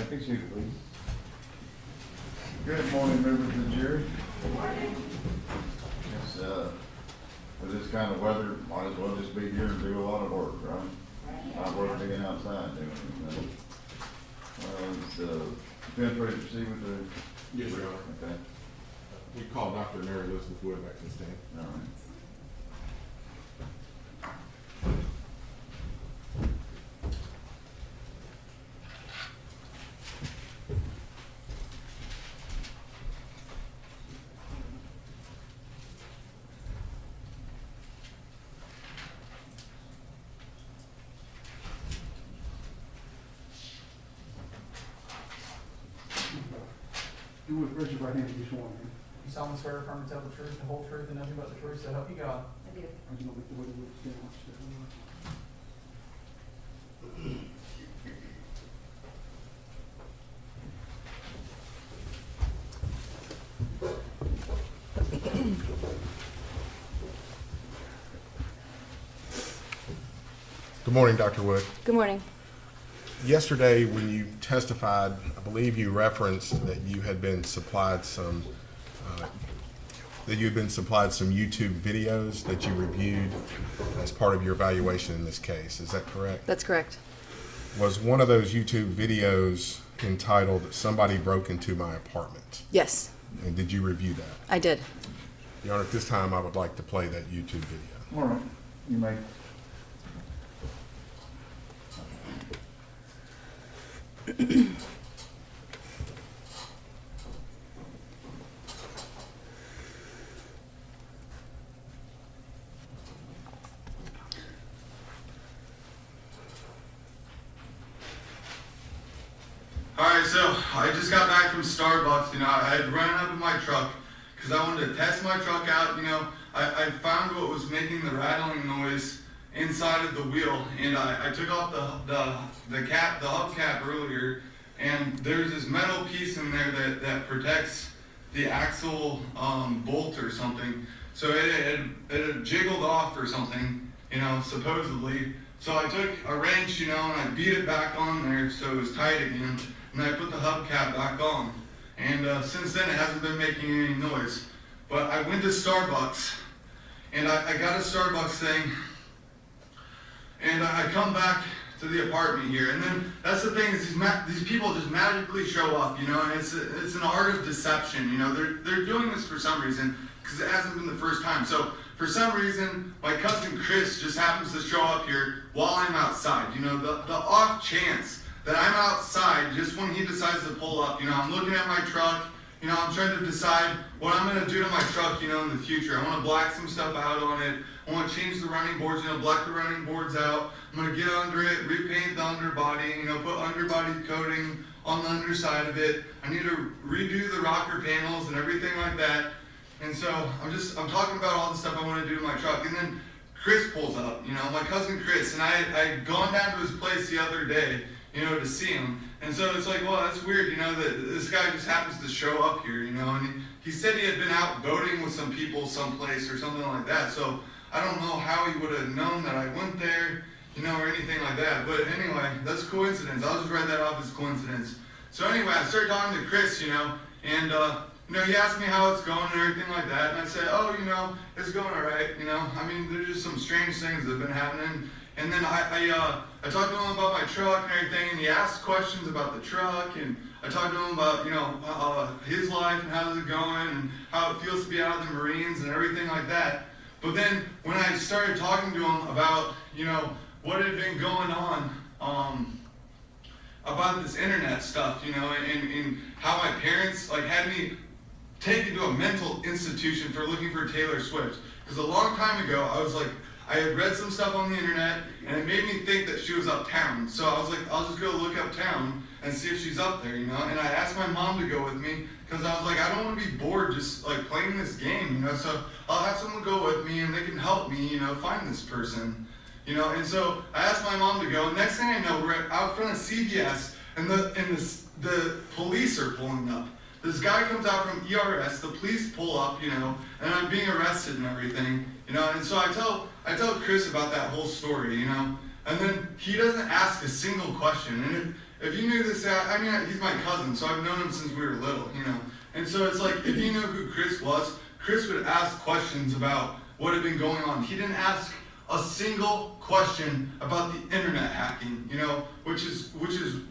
Take a seat, please. Good morning, members of the jury. Good morning. It's, with this kind of weather, might as well just be here and do a lot of work, right? Not work being outside doing anything. It's, defense ready to proceed with the? Yes, Your Honor. Okay, We called Dr. Mary Elizabeth Wood back to stand. all right. You would raise your right hand to be sworn in. You solemnly swear or affirm to tell the truth, the whole truth, and nothing but the truth, so help you God. I do. I just know the way you would stand on stage. Good morning, Dr. Wood. Good morning. Yesterday, when you testified, I believe you referenced that you had been supplied some YouTube videos that you reviewed as part of your evaluation in this case. Is that correct? That's correct. Was one of those YouTube videos entitled "Somebody Broke Into My Apartment"? Yes, And did you review that? I did. Your Honor, at this time, I would like to play that YouTube video. All right, you may. Alright, so I just got back from Starbucks. I had run up in my truck because I wanted to test my truck out. I found what was making the rattling noise inside of the wheel, and I took off the hubcap earlier, and there's this metal piece in there that protects the axle bolt or something. So it had jiggled off or something, supposedly. So I took a wrench, and I beat it back on there so it was tight again. And I put the hubcap back on. And since then, it hasn't been making any noise. But I went to Starbucks, and I got a Starbucks thing, and I come back to the apartment here. And then that's the thing, is these people just magically show up, and it's an art of deception. They're doing this for some reason, because it hasn't been the first time. So for some reason, my cousin Chris just happens to show up here while I'm outside. The off chance that I'm outside just when he decides to pull up. I'm looking at my truck. I'm trying to decide what I'm going to do to my truck, in the future. I want to black some stuff out on it. I want to change the running boards, black the running boards out. I'm going to get under it, repaint the underbody, put underbody coating on the underside of it. I need to redo the rocker panels and everything like that. And so I'm talking about all the stuff I want to do to my truck. And then Chris pulls up, my cousin Chris. And I'd gone down to his place the other day, to see him. And so it's like, well, that's weird, that this guy just happens to show up here, and he said he had been out boating with some people someplace or something like that. So I don't know how he would have known that I went there, or anything like that. But anyway, that's coincidence. I'll just write that off as coincidence. So anyway, I started talking to Chris, and he asked me how it's going and everything like that. And I said, oh, it's going all right. There's just some strange things that have been happening. And then I talked to him about my truck and everything, and he asked questions about the truck, and I talked to him about, his life and how's it going and how it feels to be out of the Marines and everything like that. But then when I started talking to him about, what had been going on, about this internet stuff, and how my parents, had me taken to a mental institution for looking for Taylor Swift. Because a long time ago, I had read some stuff on the internet, and it made me think that she was uptown. So I was like, I'll just go look uptown and see if she's up there, And I asked my mom to go with me, because I was like, I don't want to be bored just playing this game, So I'll have someone go with me, and they can help me, find this person, And so I asked my mom to go. Next thing I know, we're out front of CVS, and the police are pulling up. This guy comes out from ERS, the police pull up, and I'm being arrested and everything, And so I tell Chris about that whole story, And then he doesn't ask a single question. if you knew this, I mean, he's my cousin, so I've known him since we were little, you know. And so it's like, if you knew who Chris was, Chris would ask questions about what had been going on. He didn't ask a single question about the internet hacking, you know, which is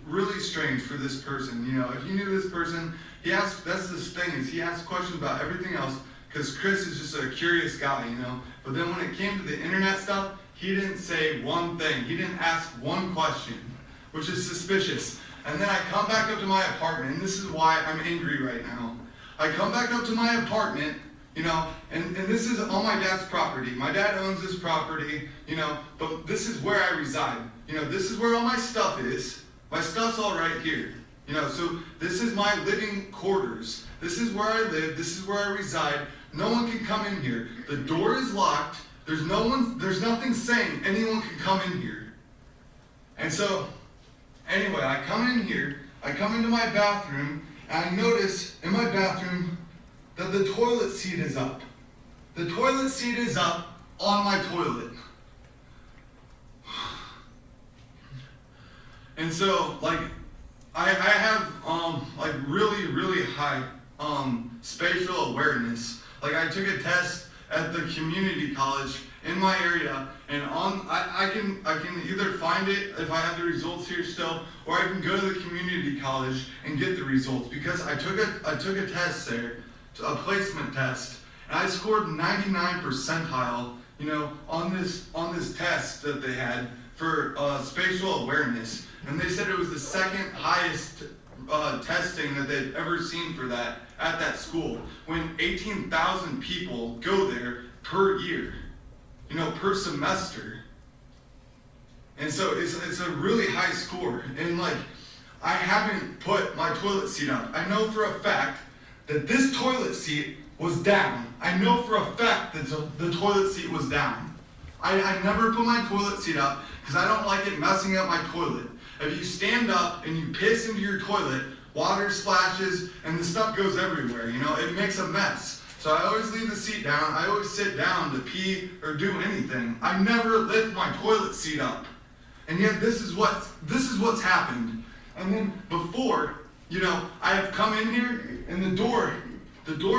really strange for this person, you know. If you knew this person, that's the thing, is he asks questions about everything else, because Chris is just a curious guy, you know. But then when it came to the internet stuff, he didn't say one thing. He didn't ask one question, which is suspicious. And then I come back up to my apartment, and this is why I'm angry right now. I come back up to my apartment, you know, and this is on my dad's property. My dad owns this property, you know, but this is where I reside. You know, this is where all my stuff is. My stuff's all right here. You know, so this is my living quarters. This is where I live. This is where I reside. No one can come in here. The door is locked. There's nothing saying anyone can come in here. And so, anyway, I come in here, I come into my bathroom, and I notice in my bathroom that the toilet seat is up. The toilet seat is up on my toilet. And so, like, I have, like, really, really high, spatial awareness. Like, I took a test at the community college in my area, and I can either find it if I have the results here still, or I can go to the community college and get the results, because I took a test there, a placement test, and I scored 99 percentile, you know, on this test that they had for spatial awareness, and they said it was the second highest testing that they'd ever seen for that at that school, when 18,000 people go there per year, you know, per semester. And so it's a really high score. And like, I haven't put my toilet seat up. I know for a fact that this toilet seat was down. I know for a fact that the toilet seat was down. I never put my toilet seat up because I don't like it messing up my toilet. If you stand up and you piss into your toilet, water splashes and the stuff goes everywhere, you know, it makes a mess. So I always leave the seat down. I always sit down to pee or do anything. I never lift my toilet seat up. And yet this is what's happened. And then before, you know, I have come in here and the door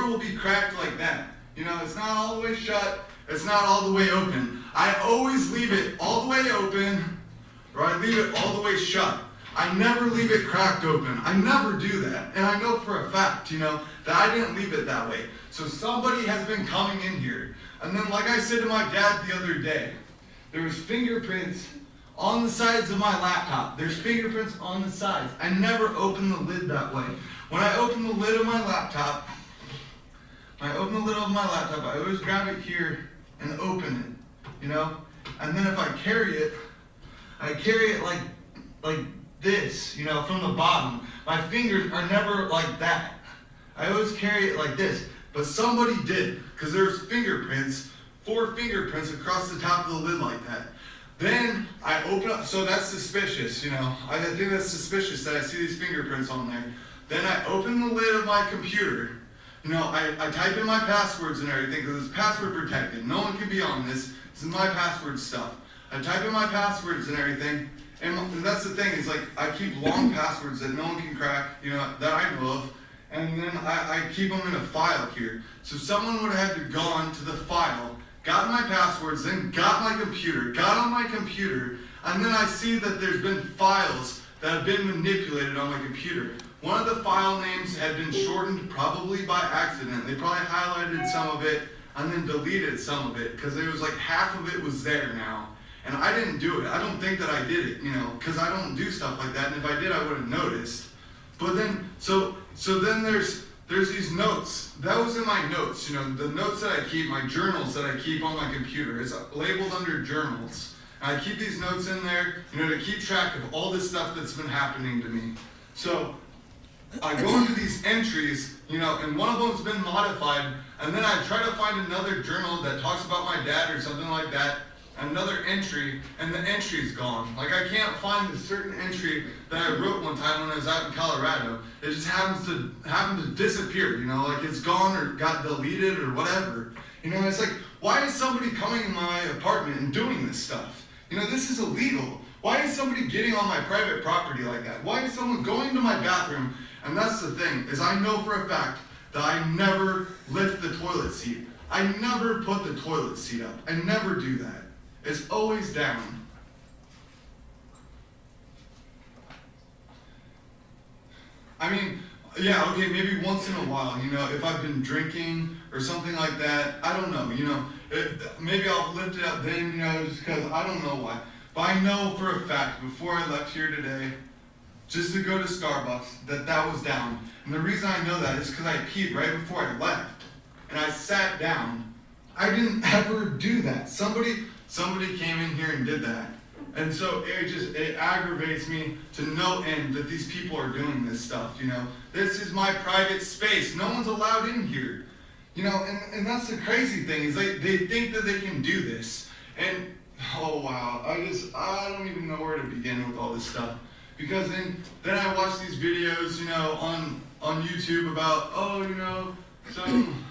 will be cracked like that. You know, it's not all the way shut, it's not all the way open. I always leave it all the way open, or I leave it all the way shut. I never leave it cracked open. I never do that. And I know for a fact, you know, that I didn't leave it that way. So somebody has been coming in here. And then, like I said to my dad the other day, there was fingerprints on the sides of my laptop. There's fingerprints on the sides. I never open the lid that way. When I open the lid of my laptop, I always grab it here and open it, you know? And then if I carry it like this, you know, from the bottom. My fingers are never like that. I always carry it like this. But somebody did, because there's fingerprints, 4 fingerprints across the top of the lid like that. Then I open up, so that's suspicious, you know. I think that's suspicious that I see these fingerprints on there. Then I open the lid of my computer. You know, I type in my passwords and everything, because it's password protected. No one can be on this. This is my password stuff. I type in my passwords and everything. And that's the thing, is like, I keep long passwords that no one can crack, you know, that I know of, and then I keep them in a file here. So someone would have had to gone to the file, got my passwords, then got my computer, got on my computer, and then I see that there's been files that have been manipulated on my computer. One of the file names had been shortened probably by accident. They probably highlighted some of it and then deleted some of it, because it was like half of it was there now. And I didn't do it. I don't think that I did it, you know, because I don't do stuff like that. And if I did, I would have noticed. But then, so then there's these notes. That was in my notes, you know, the notes that I keep, my journals that I keep on my computer. It's labeled under journals. And I keep these notes in there, you know, to keep track of all this stuff that's been happening to me. So I go into these entries, you know, and one of them's been modified. And then I try to find another journal that talks about my dad or something like that. Another entry, and the entry's gone. Like, I can't find a certain entry that I wrote one time when I was out in Colorado. It just happens to disappear, you know, like it's gone or got deleted or whatever. You know, it's like, why is somebody coming in my apartment and doing this stuff? You know, this is illegal. Why is somebody getting on my private property like that? Why is someone going to my bathroom? And that's the thing, is I know for a fact that I never lift the toilet seat. I never put the toilet seat up. I never do that. It's always down. I mean, yeah, okay, maybe once in a while, you know, if I've been drinking or something like that, I don't know, you know, maybe I'll lift it up then, you know, just because I don't know why. But I know for a fact, before I left here today, just to go to Starbucks, that was down. And the reason I know that is because I peed right before I left. And I sat down. I didn't ever do that. Somebody came in here and did that. And so it aggravates me to no end that these people are doing this stuff, you know. This is my private space. No one's allowed in here. You know, and that's the crazy thing, is they think that they can do this. And, oh wow, I don't even know where to begin with all this stuff. Because then I watch these videos, you know, on YouTube about, oh, you know, some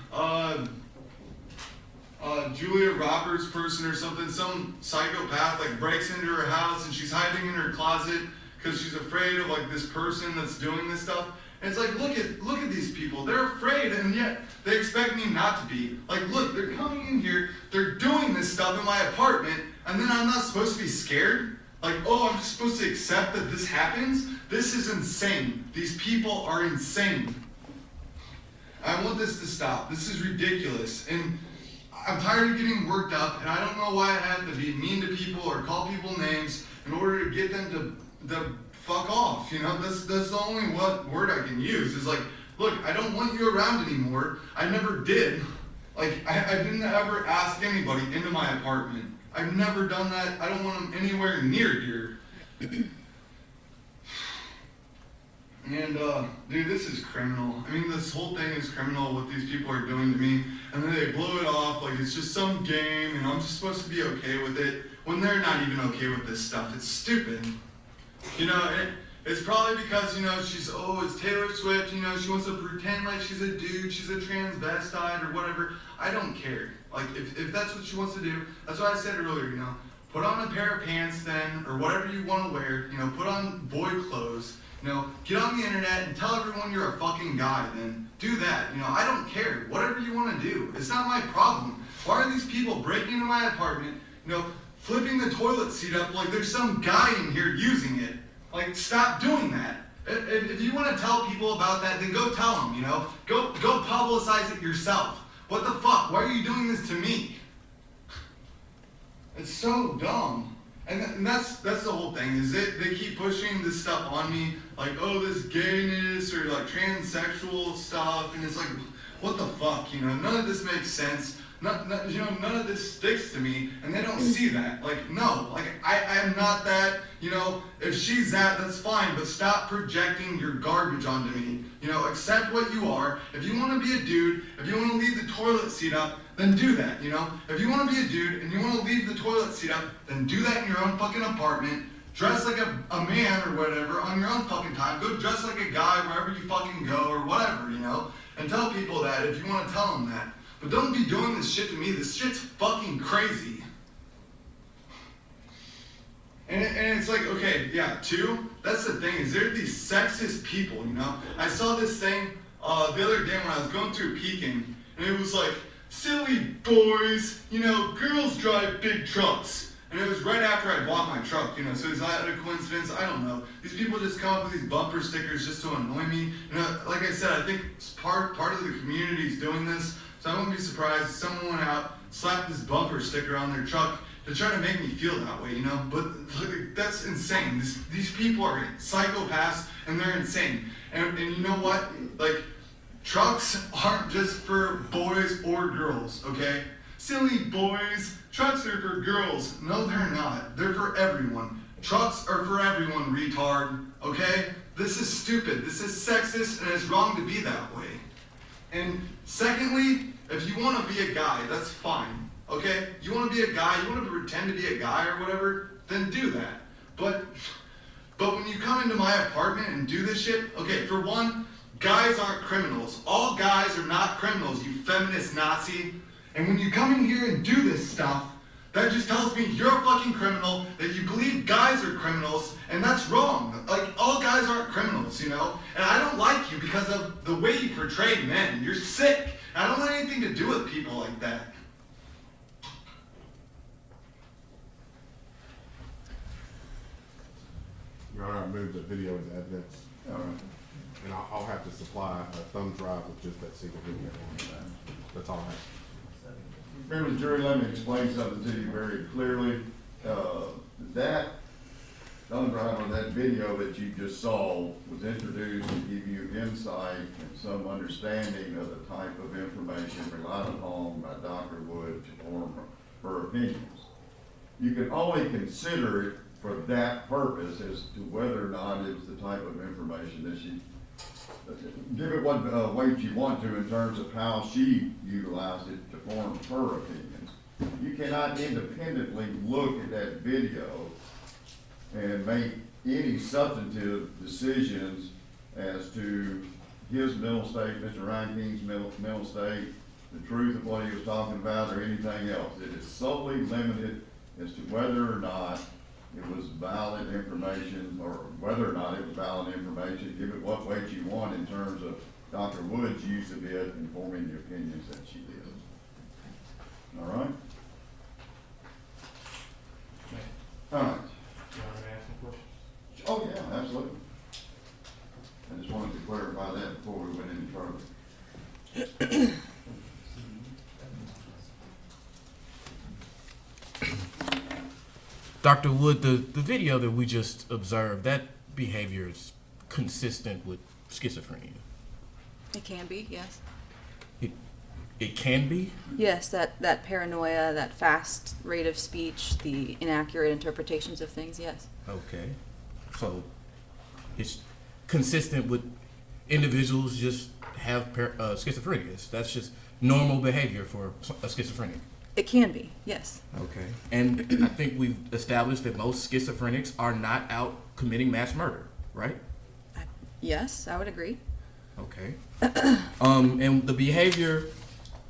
Julia Roberts person or something, some psychopath like breaks into her house and she's hiding in her closet because she's afraid of like this person that's doing this stuff. And it's like, look at these people. They're afraid, and yet they expect me not to be. Like, look, they're coming in here, they're doing this stuff in my apartment, and then I'm not supposed to be scared? Like, oh, I'm just supposed to accept that this happens? This is insane. These people are insane. I want this to stop. This is ridiculous. And I'm tired of getting worked up, and I don't know why I have to be mean to people or call people names in order to get them to fuck off. You know, that's the only word I can use is like, look, I don't want you around anymore. I never did. Like, I didn't ever ask anybody into my apartment. I've never done that. I don't want them anywhere near here. And, dude, this is criminal. I mean, this whole thing is criminal, what these people are doing to me. And then they blow it off like it's just some game and I'm just supposed to be okay with it when they're not even okay with this stuff. It's stupid. You know, it's probably because, you know, it's Taylor Swift, you know, she wants to pretend like she's a dude, she's a transvestite or whatever. I don't care. Like, if that's what she wants to do, that's what I said earlier, you know. Put on a pair of pants then, or whatever you want to wear, you know, put on boy clothes. You know, get on the internet and tell everyone you're a fucking guy then. Do that. You know, I don't care. Whatever you want to do. It's not my problem. Why are these people breaking into my apartment, you know, flipping the toilet seat up like there's some guy in here using it? Like, stop doing that. If you want to tell people about that, then go tell them, you know. Go publicize it yourself. What the fuck? Why are you doing this to me? It's so dumb. And that's the whole thing, is they keep pushing this stuff on me, like, oh, this gayness or like transsexual stuff, and it's like, what the fuck, you know, none of this makes sense, you know, none of this sticks to me, and they don't see that. Like, no, like, I am not that, you know, if she's that, that's fine, but stop projecting your garbage onto me, you know, accept what you are. If you want to be a dude, if you want to leave the toilet seat up, then do that, you know? If you want to be a dude and you want to leave the toilet seat up, then do that in your own fucking apartment. Dress like a man or whatever on your own fucking time. Go dress like a guy wherever you fucking go or whatever, you know? And tell people that if you want to tell them that. But don't be doing this shit to me. This shit's fucking crazy. And it's like, okay, yeah, two, that's the thing, is there these sexist people, you know? I saw this thing the other day when I was going through Pekin, and it was like, silly boys, you know, girls drive big trucks. And it was right after I bought my truck, you know, so is that a coincidence? I don't know. These people just come up with these bumper stickers just to annoy me. You know, like I said, I think part of the community is doing this, so I wouldn't be surprised if someone went out, slapped this bumper sticker on their truck to try to make me feel that way, you know? But look, that's insane. These people are psychopaths, and they're insane. And you know what? Like, trucks aren't just for boys or girls, okay? Silly boys, trucks are for girls. No, they're not. They're for everyone. Trucks are for everyone, retard, okay? This is stupid. This is sexist, and it's wrong to be that way. And secondly, if you want to be a guy, that's fine, okay? You want to be a guy, you want to pretend to be a guy or whatever, then do that. But when you come into my apartment and do this shit, okay, for one, guys aren't criminals. All guys are not criminals, you feminist Nazi. And when you come in here and do this stuff, That just tells me you're a fucking criminal, that you believe guys are criminals, and that's wrong. Like, all guys aren't criminals, you know? And I don't like you because of the way you portray men. You're sick. I don't want anything to do with people like that. Your Honor, I move the video as evidence, All right. and I'll have to supply a thumb drive with just that single video on it. That's all I have. Members of the jury, let me explain something to you very clearly. That thumb drive on that video that you just saw was introduced to give you insight and some understanding of the type of information relied upon by Dr. Wood to form her opinions. You can only consider it for that purpose as to whether or not it's the type of information that she, give it what weight you want to in terms of how she utilized it to form her opinions. You cannot independently look at that video and make any substantive decisions as to his mental state, Mr. Ryan King's mental state, the truth of what he was talking about, or anything else. It is solely limited as to whether or not it was valid information, or whether or not it was valid information. Give it what weight you want in terms of Dr. Wood's use of it in forming the opinions that she did. All right? All right. Oh, yeah, absolutely. I just wanted to clarify that before we went any further. Dr. Wood, the video that we just observed, that behavior is consistent with schizophrenia. It can be, yes. It can be? Yes, that paranoia, that fast rate of speech, the inaccurate interpretations of things, yes. Okay. So it's consistent with individuals just have schizophrenia. That's just normal behavior for a schizophrenic. It can be, yes. Okay. And I think we've established that most schizophrenics are not out committing mass murder, right? Yes, I would agree. Okay. And the behavior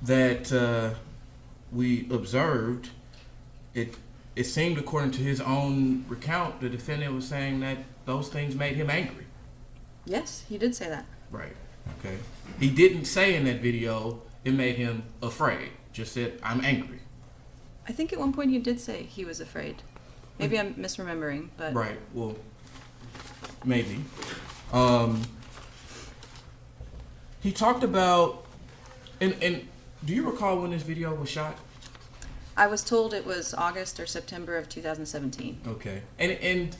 that we observed, it seemed, according to his own recount, the defendant was saying that those things made him angry. Yes, he did say that. Right. Okay. He didn't say in that video it made him afraid. Just said, I'm angry. I think at one point he did say he was afraid. Maybe I'm misremembering, but... Right. Well, maybe. He talked about, and do you recall when this video was shot? I was told it was August or September of 2017. Okay. And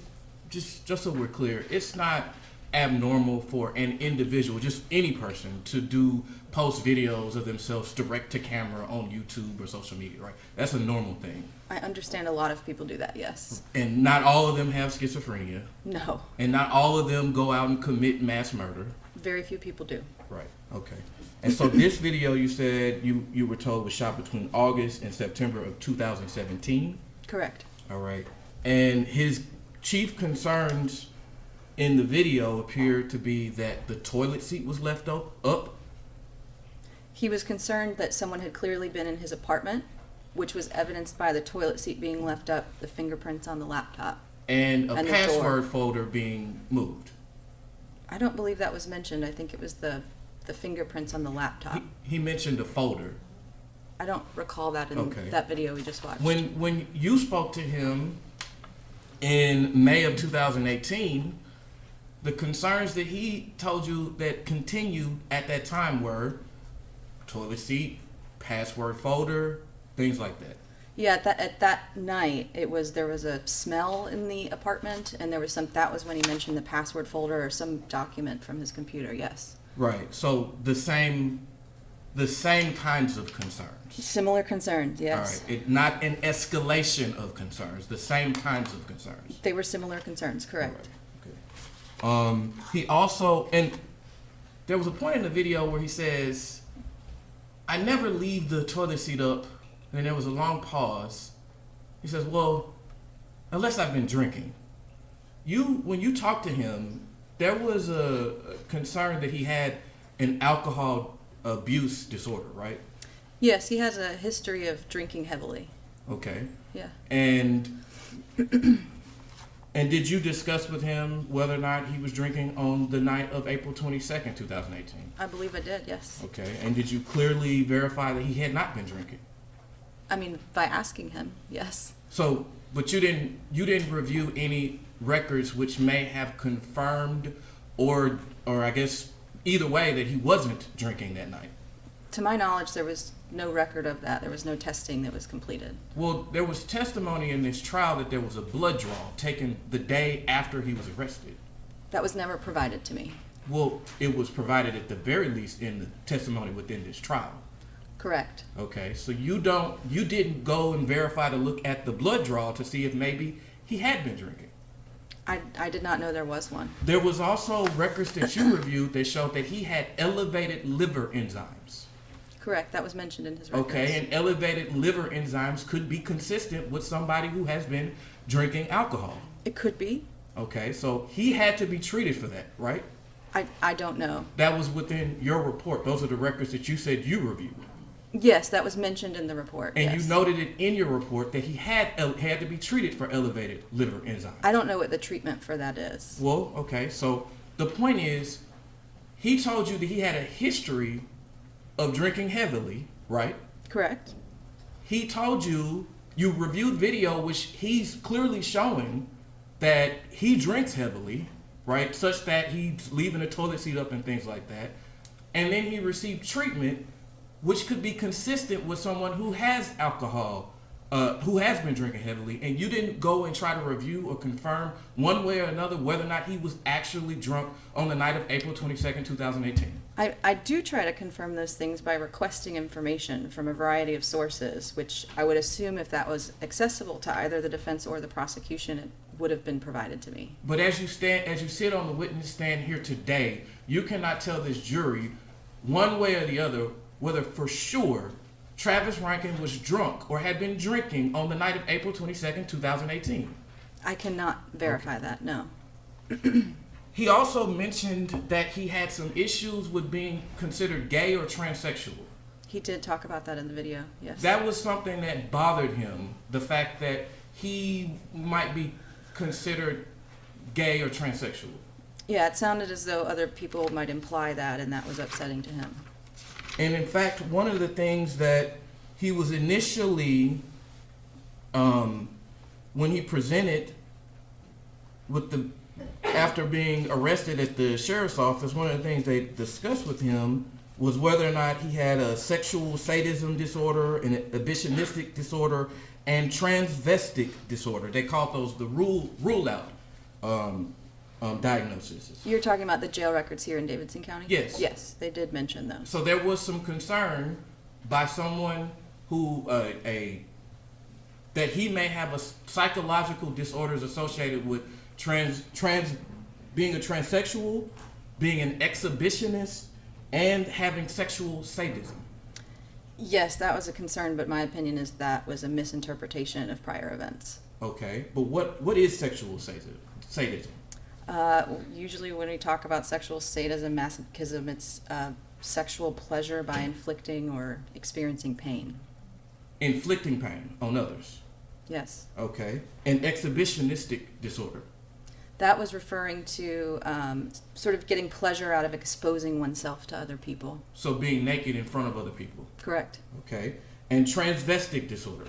just so we're clear, it's not abnormal for an individual, just any person, to post videos of themselves direct to camera on YouTube or social media, right? That's a normal thing. I understand a lot of people do that, yes. And not all of them have schizophrenia. No. And not all of them go out and commit mass murder. Very few people do. Right. Okay. And so this video, you said you were told was shot between August and September of 2017. Correct. All right. And his chief concerns in the video appeared to be that the toilet seat was left up. He was concerned that someone had clearly been in his apartment, which was evidenced by the toilet seat being left up, the fingerprints on the laptop. And And the password door. folder being moved. I don't believe that was mentioned. I think it was the fingerprints on the laptop. He mentioned a folder. I don't recall that in Okay. that video we just watched. When you spoke to him in May of 2018, the concerns that he told you that continued at that time were toilet seat, password folder, things like that. Yeah, at that night, there was a smell in the apartment, and that was when he mentioned the password folder or some document from his computer. Yes. Right. So the same kinds of concerns. Similar concerns. Yes. All right. Not an escalation of concerns. The same kinds of concerns. They were similar concerns. Correct. All right. Okay. He also, and there was a point in the video where he says, "I never leave the toilet seat up." And then there was a long pause. He says, "Well, unless I've been drinking." When you talked to him, there was a concern that he had an alcohol abuse disorder, right? Yes, he has a history of drinking heavily. Okay. Yeah. And and did you discuss with him whether or not he was drinking on the night of April 22nd, 2018? I believe I did, yes. Okay. And did you clearly verify that he had not been drinking? I mean, by asking him, yes. So, but you didn't review any records which may have confirmed or I guess either way that he wasn't drinking that night. To my knowledge, there was no record of that. There was no testing that was completed. Well, there was testimony in this trial that there was a blood draw taken the day after he was arrested. That was never provided to me. Well, it was provided at the very least in the testimony within this trial. Correct. Okay, so you didn't go and verify to look at the blood draw to see if maybe he had been drinking. I did not know there was one. There was also records that you reviewed that showed that he had elevated liver enzymes. Correct. That was mentioned in his records. Okay, and elevated liver enzymes could be consistent with somebody who has been drinking alcohol. It could be. Okay, so he had to be treated for that, right? I don't know. That was within your report. Those are the records that you said you reviewed. Yes, that was mentioned in the report. And yes. you noted it in your report that he had to be treated for elevated liver enzymes. I don't know what the treatment for that is. Well, okay, so the point is, he told you that he had a history of drinking heavily, right? Correct. He told you reviewed video which he's clearly showing that he drinks heavily, right? Such that he's leaving the toilet seat up and things like that. And then he received treatment which could be consistent with someone who has alcohol, who has been drinking heavily, and you didn't go and try to review or confirm one way or another whether or not he was actually drunk on the night of April 22nd, 2018. I do try to confirm those things by requesting information from a variety of sources, which I would assume if that was accessible to either the defense or the prosecution, it would have been provided to me. But as you sit on the witness stand here today, you cannot tell this jury one way or the other whether for sure Travis Rankin was drunk or had been drinking on the night of April 22nd, 2018. I cannot verify that, no. He also mentioned that he had some issues with being considered gay or transsexual. He did talk about that in the video, yes. That was something that bothered him, the fact that he might be considered gay or transsexual. Yeah, it sounded as though other people might imply that, and that was upsetting to him. And in fact, one of the things that he was initially, when he presented after being arrested at the sheriff's office, one of the things they discussed with him was whether or not he had a sexual sadism disorder, an abolitionistic disorder, and transvestic disorder. They called those the rule out diagnoses. You're talking about the jail records here in Davidson County? Yes. Yes, they did mention those. So there was some concern by someone who that he may have a psychological disorders associated with being a transsexual, being an exhibitionist, and having sexual sadism. Yes, that was a concern, but my opinion is that was a misinterpretation of prior events. Okay, but what is sexual sadism? Usually when we talk about sexual sadism, masochism, it's sexual pleasure by inflicting or experiencing pain. Inflicting pain on others. Yes. Okay. An exhibitionistic disorder. That was referring to sort of getting pleasure out of exposing oneself to other people. So being naked in front of other people. Correct. Okay. And transvestic disorder.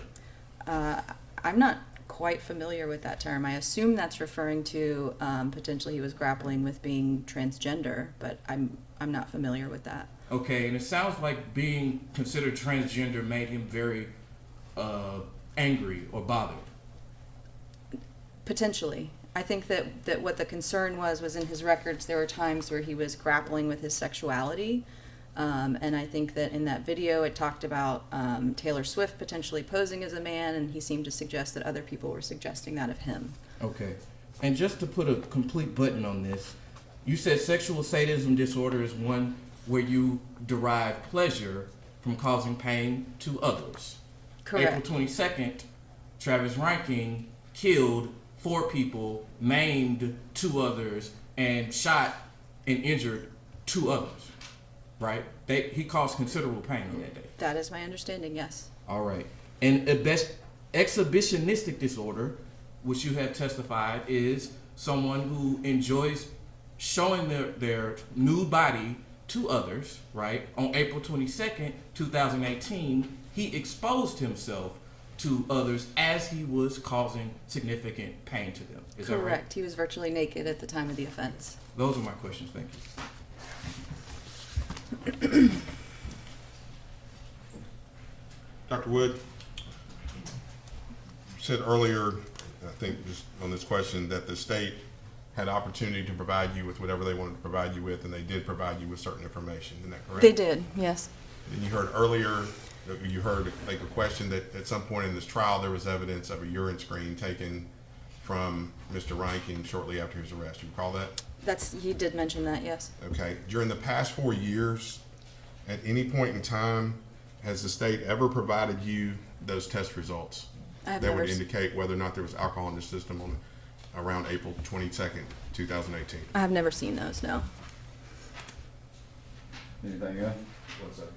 I'm not quite familiar with that term. I assume that's referring to potentially he was grappling with being transgender, but I'm not familiar with that. Okay, and it sounds like being considered transgender made him very angry or bothered. Potentially. I think that what the concern was in his records there were times where he was grappling with his sexuality. And I think that in that video it talked about Taylor Swift potentially posing as a man, and he seemed to suggest that other people were suggesting that of him. Okay. And just to put a complete button on this, you said sexual sadism disorder is one where you derive pleasure from causing pain to others. Correct. April 22nd, Travis Rankin killed 4 people, maimed 2 others, and shot and injured 2 others. Right? He caused considerable pain on that day. That is my understanding, yes. All right. And Exhibitionistic disorder, which you have testified, is someone who enjoys showing their nude body to others, right? On April 22nd, 2018, he exposed himself to others as he was causing significant pain to them. Is that right? Correct. He was virtually naked at the time of the offense. Those are my questions. Thank you. Dr. Wood, you said earlier, I think just on this question, that the state had opportunity to provide you with whatever they wanted to provide you with, and they did provide you with certain information. Isn't that correct? They did, yes. And you heard earlier, you heard like a question that at some point in this trial there was evidence of a urine screen taken from Mr. Reinking shortly after his arrest. You recall that? He did mention that, yes. Okay. During the past 4 years, at any point in time, has the state ever provided you those test results that would indicate whether or not there was alcohol in the system on around April 22nd, 2018? I have never seen those, no. Anything else? What's that?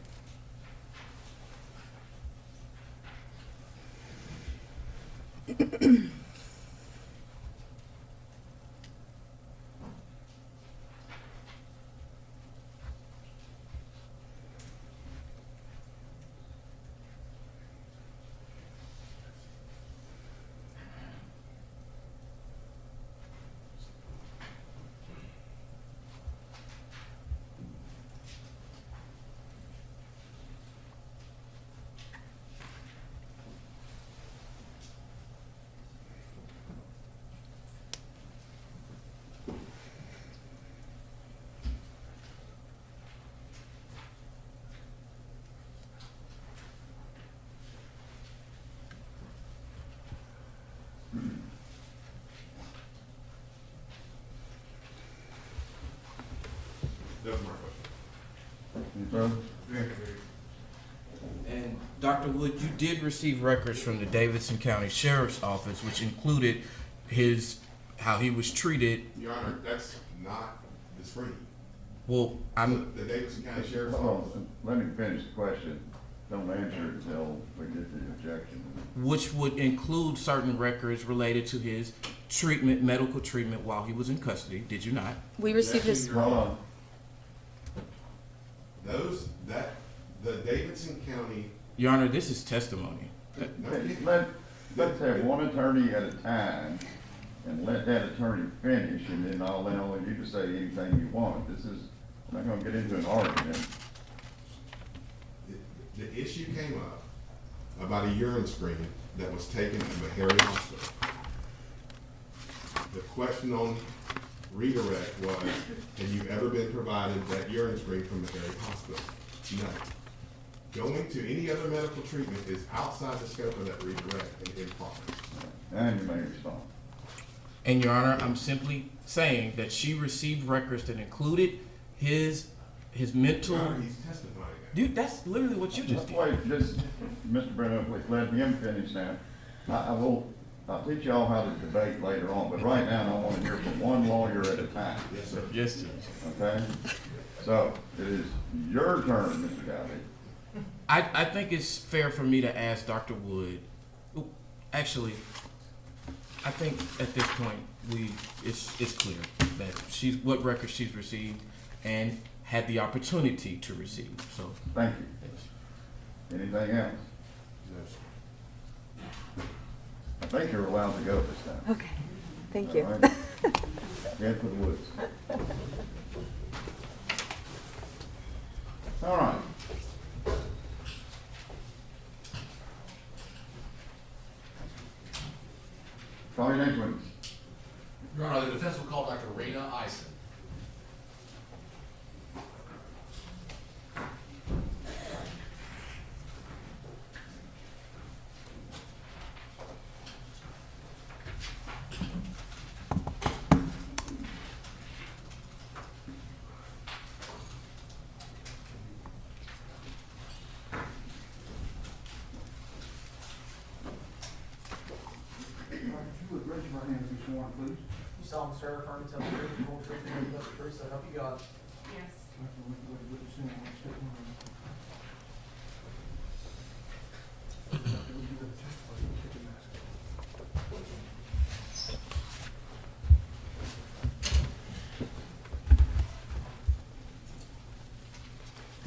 That was my question. Any further? And Dr. Wood, you did receive records from the Davidson County Sheriff's Office, which included how he was treated. Your Honor, that's not the screen. Well, The Davidson County Sheriff's Hold Office. on, let me finish the question. Don't answer it until we get the objection. which would include certain records related to his treatment, medical treatment while he was in custody. Did you not? We received his, Hold on. The Davidson County. Your Honor, this is testimony. Let's have one attorney at a time and let that attorney finish, and then I'll allow you to say anything you want. I'm not gonna get into an argument. The issue came up about a urine screen that was taken from a Harry hospital. The question on redirect was, have you ever been provided that urine screen from the Harry hospital? No. Going to any other medical treatment is outside the scope of that redirect and improper. And you may respond. And Your Honor, I'm simply saying that she received records that included his mental. Your Honor, he's testifying. Dude, that's literally what you just did. Wait, just, Mr. Brennan, please let him finish now. I'll teach y'all how to debate later on, but right now I want to hear from one lawyer at a time. Yes, sir. Yes, Judge. Okay? So, it is your turn, Mr. Gowdy. I think it's fair for me to ask Dr. Wood. Actually, I think at this point it's clear that what records she's received and had the opportunity to receive. So Thank you. Anything else? I think you're allowed to go this time. okay, thank you. All right? Head for the woods. All right. Call your next witness. Your Honor, the defense will call Dr. Raina Eisen. If you would raise your right hand and be sworn, please. You solemnly swear or affirm to tell the truth, the whole truth, and nothing but the truth, so help you God. Yes.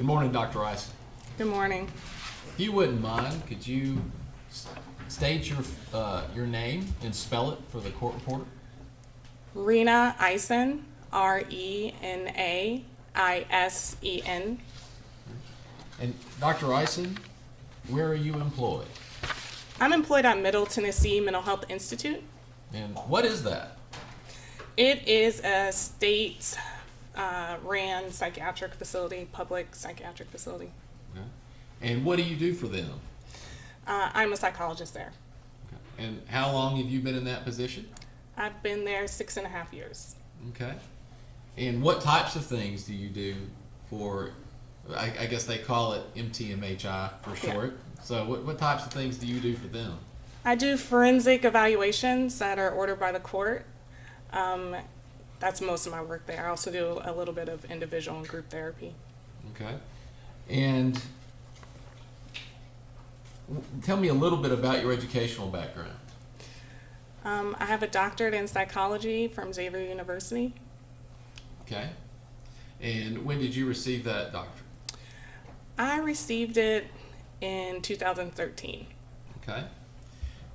Good morning, Dr. Eisen. Good morning. If you wouldn't mind, could you state your name and spell it for the court reporter? Rena Eisen, RENAISEN. And Dr. Eisen, where are you employed? I'm employed at Middle Tennessee Mental Health Institute. And what is that? It is a state ran psychiatric facility, public psychiatric facility. Okay. And what do you do for them? I'm a psychologist there. Okay. And how long have you been in that position? I've been there 6.5 years. Okay. And what types of things do you do for, I guess they call it MTMHI for short. Yeah. So what types of things do you do for them? I do forensic evaluations that are ordered by the court. That's most of my work there. I also do a little bit of individual and group therapy. Okay. And tell me a little bit about your educational background. I have a doctorate in psychology from Xavier University. Okay. And when did you receive that doctorate? I received it in 2013. Okay.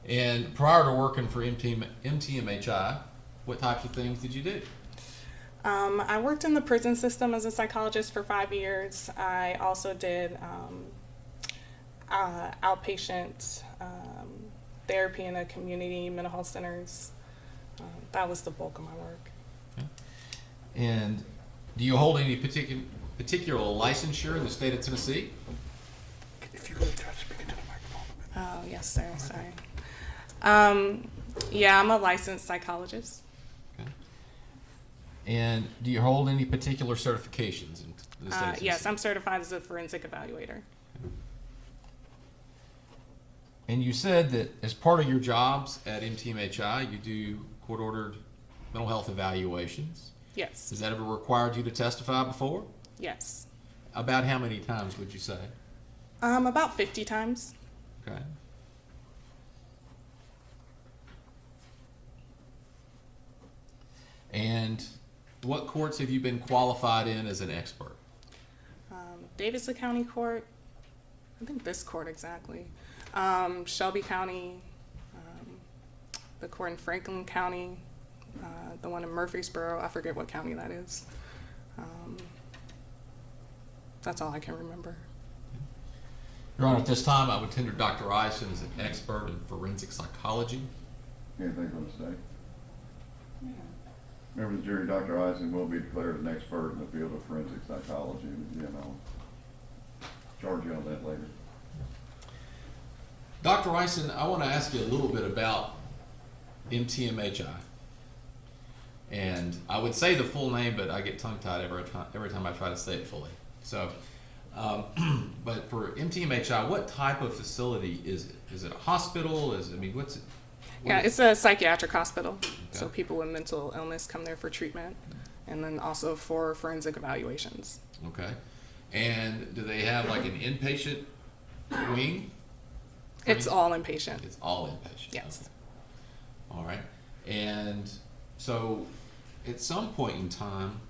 And prior to working for MTMHI, what types of things did you do? I worked in the prison system as a psychologist for 5 years. I also did outpatient therapy in a community mental health centers. That was the bulk of my work. Okay. And do you hold any particular licensure in the state of Tennessee? If you could try to speak into the microphone. Oh, yes, sir. Sorry. Yeah, I'm a licensed psychologist. Okay. And do you hold any particular certifications in the state of Tennessee? Yes, I'm certified as a forensic evaluator. And you said that as part of your jobs at MTMHI, you do court-ordered mental health evaluations. Yes. Has that ever required you to testify before? Yes. About how many times would you say? About 50 times. Okay. And what courts have you been qualified in as an expert? Davidson County Court, I think this court exactly. Shelby County, the court in Franklin County, the one in Murfreesboro, I forget what county that is. That's all I can remember. Your Honor, at this time I would tender Dr. Eisen as an expert in forensic psychology. Anything from the state? Member of the jury, Dr. Eisen will be declared an expert in the field of forensic psychology, and I'll charge you on that later. Dr. Eisen, I want to ask you a little bit about MTMHI. And I would say the full name, but I get tongue-tied every time I try to say it fully. So, but for MTMHI, what type of facility is it? Is it a hospital? What's it? Yeah, it's a psychiatric hospital. Okay. So people with mental illness come there for treatment and then also for forensic evaluations. Okay. And do they have like an inpatient wing? It's all inpatient. It's all inpatient. Yes. Okay. All right. And so at some point in time,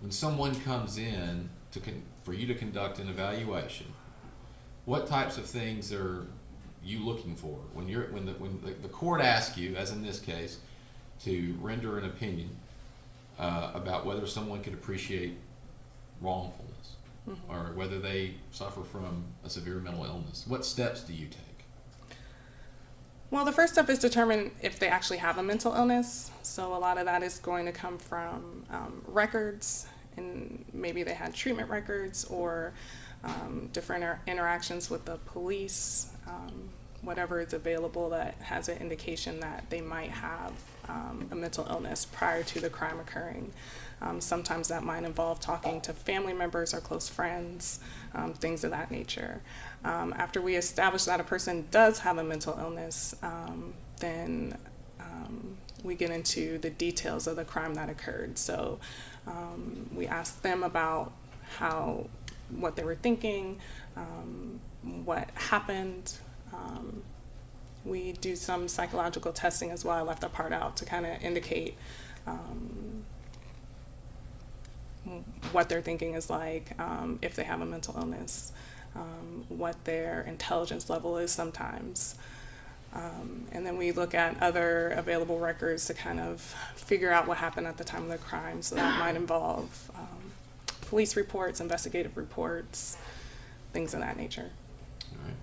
when someone comes in for you to conduct an evaluation, what types of things are you looking for when the court asks you, as in this case, to render an opinion about whether someone could appreciate wrongfulness, mm-hmm. or whether they suffer from a severe mental illness? What steps do you take? Well, the first step is determine if they actually have a mental illness. So a lot of that is going to come from records, and maybe they had treatment records or different interactions with the police, whatever is available that has an indication that they might have a mental illness prior to the crime occurring. Sometimes that might involve talking to family members or close friends, things of that nature. After we establish that a person does have a mental illness, then we get into the details of the crime that occurred. So we ask them about what they were thinking, what happened. We do some psychological testing as well. I left that part out to kind of indicate what their thinking is like, if they have a mental illness, what their intelligence level is sometimes. And then we look at other available records to kind of figure out what happened at the time of the crime. So that might involve police reports, investigative reports, things of that nature. All right.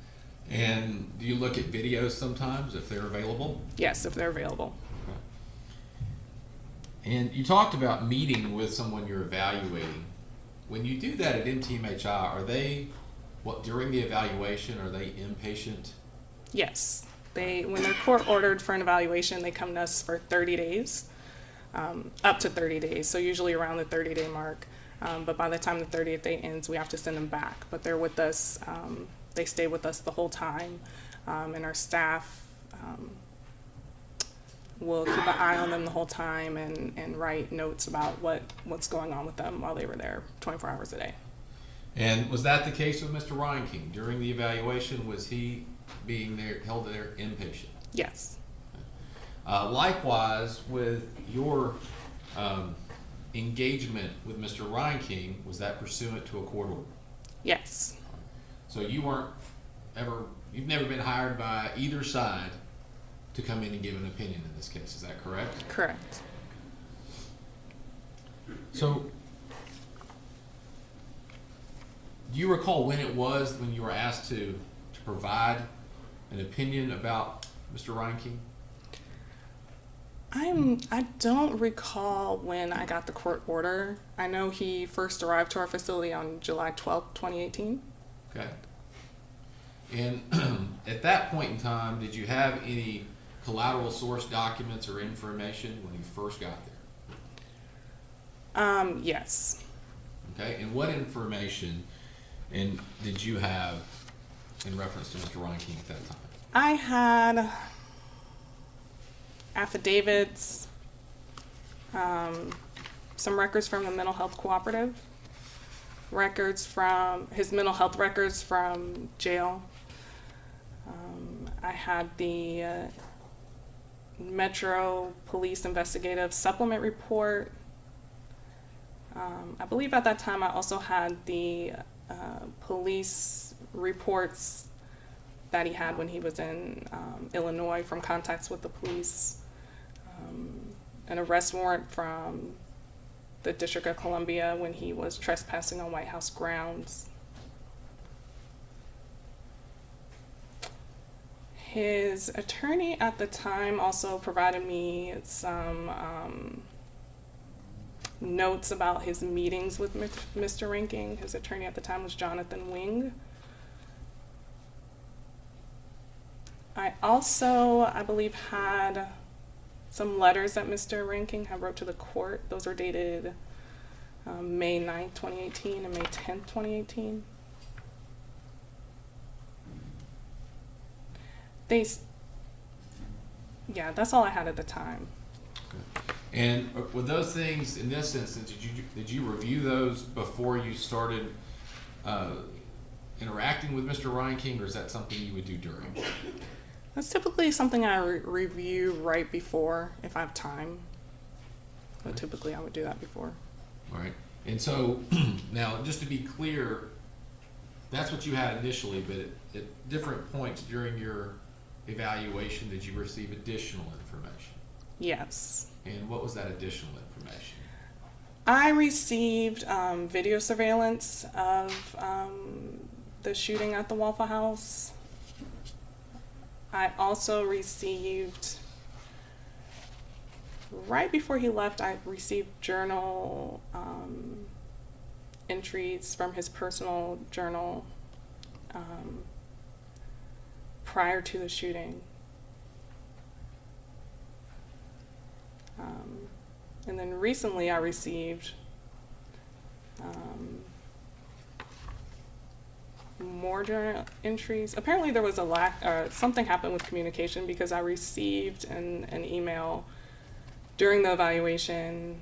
And do you look at videos sometimes if they're available? Yes, if they're available. Okay. And you talked about meeting with someone you're evaluating. When you do that at MTMHI, are they, during the evaluation, are they inpatient? Yes. When they're court ordered for an evaluation, they come to us for 30 days, up to 30 days, so usually around the 30-day mark. But by the time the 30th day ends, we have to send them back. But they're with us, they stay with us the whole time, and our staff will keep an eye on them the whole time and write notes about what's going on with them while they were there 24 hours a day. And was that the case with Mr. Ryan King? During the evaluation, was he being there, held there inpatient? Yes. Likewise, with your engagement with Mr. Ryan King, was that pursuant to a court order? Yes. So you've never been hired by either side to come in and give an opinion in this case, is that correct? Correct. So, do you recall when it was when you were asked to provide an opinion about Mr. Ryan King? I don't recall when I got the court order. I know he first arrived to our facility on July 12th, 2018. Okay. And at that point in time, did you have any collateral source documents or information when you first got there? Yes. Okay. And what information did you have in reference to Mr. Ryan King at that time? I had affidavits, some records from the mental health cooperative, records from his mental health records from jail. I had the Metro Police Investigative Supplement Report. I believe at that time I also had the police reports that he had when he was in Illinois from contacts with the police, an arrest warrant from the District of Columbia when he was trespassing on White House grounds. His attorney at the time also provided me some notes about his meetings with Mr. Ranking. His attorney at the time was Jonathan Wing. I also, I believe, had some letters that Mr. Ranking had wrote to the court. Those were dated May 9th, 2018 and May 10th, 2018. Yeah, that's all I had at the time. Okay. And with those things, in this instance, did you review those before you started interacting with Mr. Ryan King, or is that something you would do during? That's typically something I review right before, if I have time. But typically I would do that before. All right. And so, now, just to be clear, that's what you had initially, but at different points during your evaluation, did you receive additional information? Yes. And what was that additional information? I received video surveillance of the shooting at the Waffle House. I also received, right before he left, I received journal entries from his personal journal prior to the shooting. And then recently I received more journal entries. Apparently there was something happened with communication, because I received an email during the evaluation.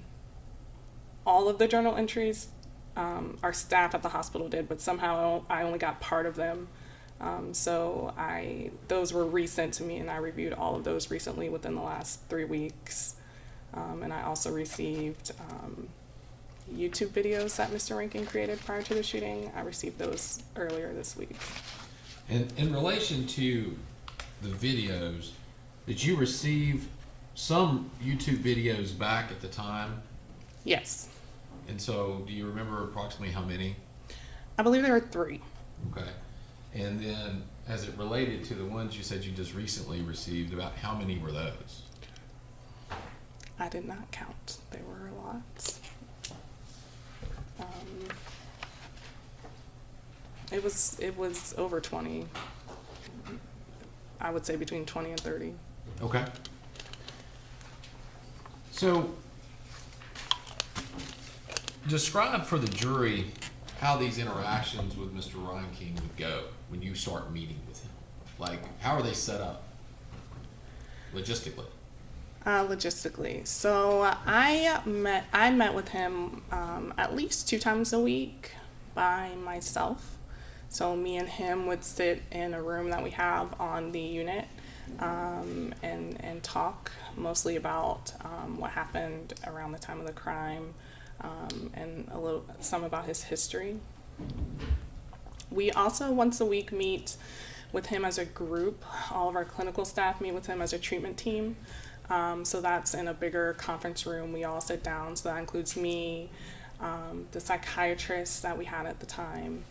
All of the journal entries our staff at the hospital did, but somehow I only got part of them. So those were resent to me, and I reviewed all of those recently within the last 3 weeks. And I also received YouTube videos that Mr. Rankin created prior to the shooting. I received those earlier this week. And in relation to the videos, did you receive some YouTube videos back at the time? Yes. And so, do you remember approximately how many? I believe there were 3. Okay. And then, as it related to the ones you said you just recently received, about how many were those? I did not count. There were a lot. It was over 20. I would say between 20 and 30. Okay. So, describe for the jury how these interactions with Mr. Ryan King would go when you start meeting with him. Like, how are they set up logistically? Logistically. So I met with him at least 2 times a week by myself. So me and him would sit in a room that we have on the unit and talk mostly about what happened around the time of the crime and some about his history. We also once a week meet with him as a group. All of our clinical staff meet with him as a treatment team. So that's in a bigger conference room. We all sit down. So that includes me, the psychiatrist that we had at the time.